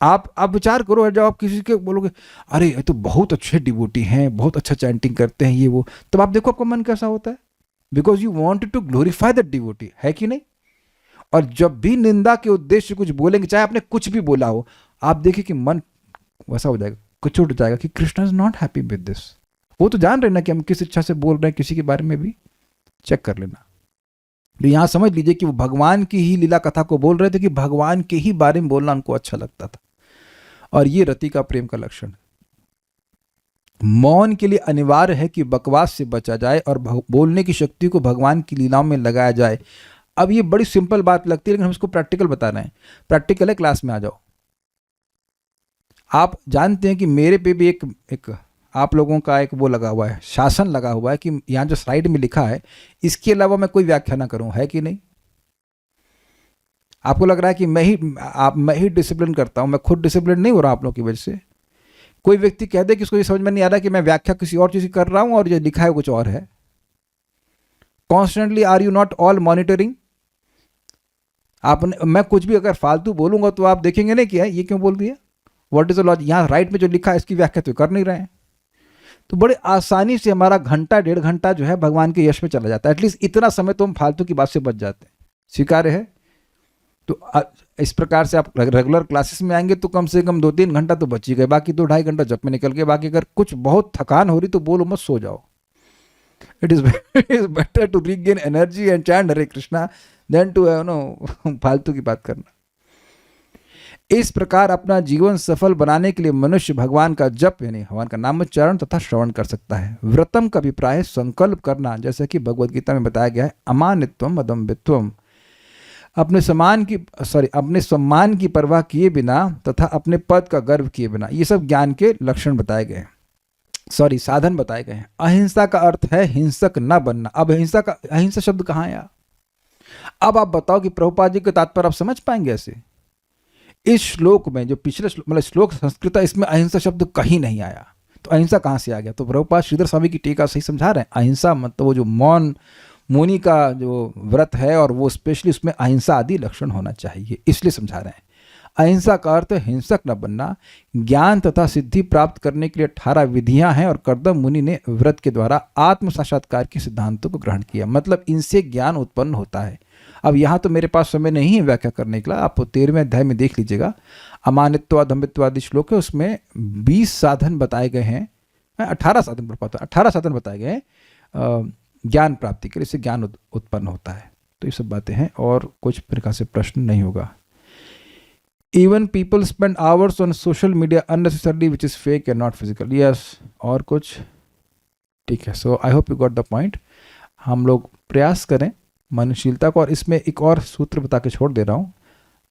आप विचार करो। जब आप किसी के बोलोगे अरे ये तो बहुत अच्छे डिवोटी हैं, बहुत अच्छा चैंटिंग करते हैं, ये वो, तब आप देखो आपका मन कैसा होता है, because you wanted to glorify that devotee, है कि नहीं? और जब भी निंदा के उद्देश्य से कुछ बोलेंगे, चाहे आपने कुछ भी बोला हो, आप देखिए कि मन वैसा हो जाएगा, कुछ उठ जाएगा कि Krishna is not happy with this. वो तो जान रहे ना कि हम किस इच्छा से बोल रहे हैं, किसी के बारे में भी चेक कर लेना। तो यहां समझ लीजिए कि वो भगवान की ही लीला कथा को बोल रहे थे कि भगवान के ही बारे में बोलना उनको अच्छा लगता था। और ये रति का प्रेम का लक्षण। मौन के लिए अनिवार्य है कि बकवास से बचा जाए और बोलने की शक्ति को भगवान की लीलाओं में लगाया जाए। अब ये बड़ी सिंपल बात लगती है, लेकिन हम इसको प्रैक्टिकल बता रहे हैं। प्रैक्टिकल है, क्लास में आ जाओ। आप जानते हैं कि मेरे पे भी एक आप लोगों का एक वो लगा हुआ है, शासन लगा हुआ है कि यहाँ जो स्लाइड में लिखा है इसके अलावा मैं कोई व्याख्या ना करूं, है कि नहीं? आपको लग रहा है कि मैं ही डिसिप्लिन करता हूं, मैं खुद डिसिप्लिन नहीं हो रहा आप लोगों की वजह से। कोई व्यक्ति कह दे कि उसको ये समझ में नहीं आ रहा कि मैं व्याख्या किसी और चीज़ की कर रहा हूं और जो लिखा है कुछ और है। Constantly are you not all monitoring? आपने, मैं कुछ भी अगर फालतू बोलूंगा तो आप देखेंगे नहीं कि ये क्यों बोल दिया, व्हाट इज द लॉजिक, यहाँ राइट में जो लिखा है इसकी व्याख्या तो कर नहीं रहे हैं। तो बड़े आसानी से हमारा घंटा 1.5 घंटा जो है भगवान के यश में चला जाता है। एटलीस्ट इतना समय तो हम फालतू की बात से बच जाते हैं। स्वीकार्य है? तो इस प्रकार से आप रेगुलर क्लासेस में आएंगे तो कम से कम 2-3 घंटा तो बच ही गए, बाकी 2-2.5 घंटा जब में निकल गए। बाकी अगर कुछ बहुत थकान हो रही तो बोलो मत, सो जाओ। It is better to regain energy and chant Hare Krishna than to फालतू की बात करना। इस प्रकार अपना जीवन सफल बनाने के लिए मनुष्य भगवान का जप यानी भगवान का नामोच्चारण तथा श्रवण कर सकता है। व्रतम का अभिप्राय है संकल्प करना, जैसे कि भगवद गीता में बताया गया है, अमानित्वम अदम्भित्वम, अपने सम्मान की परवाह किए बिना तथा अपने पद का गर्व किए बिना। ये सब ज्ञान के लक्षण बताए गए हैं, साधन बताए गए हैं। अहिंसा का अर्थ है हिंसक न बनना। अब अहिंसा शब्द कहाँ आया? अब आप बताओ कि प्रभुपाद जी के तात्पर्य आप समझ पाएंगे ऐसे? इस श्लोक में जो पिछले श्लोक संस्कृत है, इसमें अहिंसा शब्द कहीं नहीं आया, तो अहिंसा कहाँ से आ गया? तो प्रभुपाद श्रीधर स्वामी की टीका सही समझा रहे हैं। अहिंसा मतलब वो जो मौनी का जो व्रत है और वो स्पेशली उसमें अहिंसा आदि लक्षण होना चाहिए, इसलिए समझा रहे हैं। अहिंसा का अर्थ हिंसक न बनना। ज्ञान तथा सिद्धि प्राप्त करने के लिए 18 विधियां हैं और कर्दम मुनि ने व्रत के द्वारा आत्म साक्षात्कार के सिद्धांतों को ग्रहण किया, मतलब इनसे ज्ञान उत्पन्न होता है। अब यहाँ तो मेरे पास समय नहीं है व्याख्या करने के लिए, आप 13वें अध्याय में देख लीजिएगा। अमानित्व अदम्भित्व आदि श्लोक है, उसमें 20 साधन बताए गए हैं, 18 साधन पढ़ पाता, 18 साधन बताए गए हैं ज्ञान प्राप्ति के लिए, इससे ज्ञान उत्पन्न होता है। तो ये सब बातें हैं और कुछ प्रकार से प्रश्न नहीं होगा। Even people spend hours on social media unnecessarily which is fake and not physical. Yes, और कुछ? ठीक है, so I hope you got the point. हम लोग प्रयास करें मननशीलता को, और इसमें एक और सूत्र बता के छोड़ दे रहा हूँ,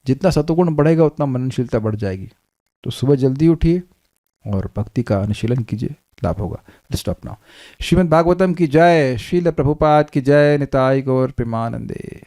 जितना सतोगुण बढ़ेगा उतना मननशीलता बढ़ जाएगी। तो सुबह जल्दी उठिए और भक्ति का अनुशीलन कीजिए, लाभ होगा। Stop now. श्रीमद् भागवतम की जय, श्रील प्रभुपाद की जय, निताई गौर प्रेमानंदे।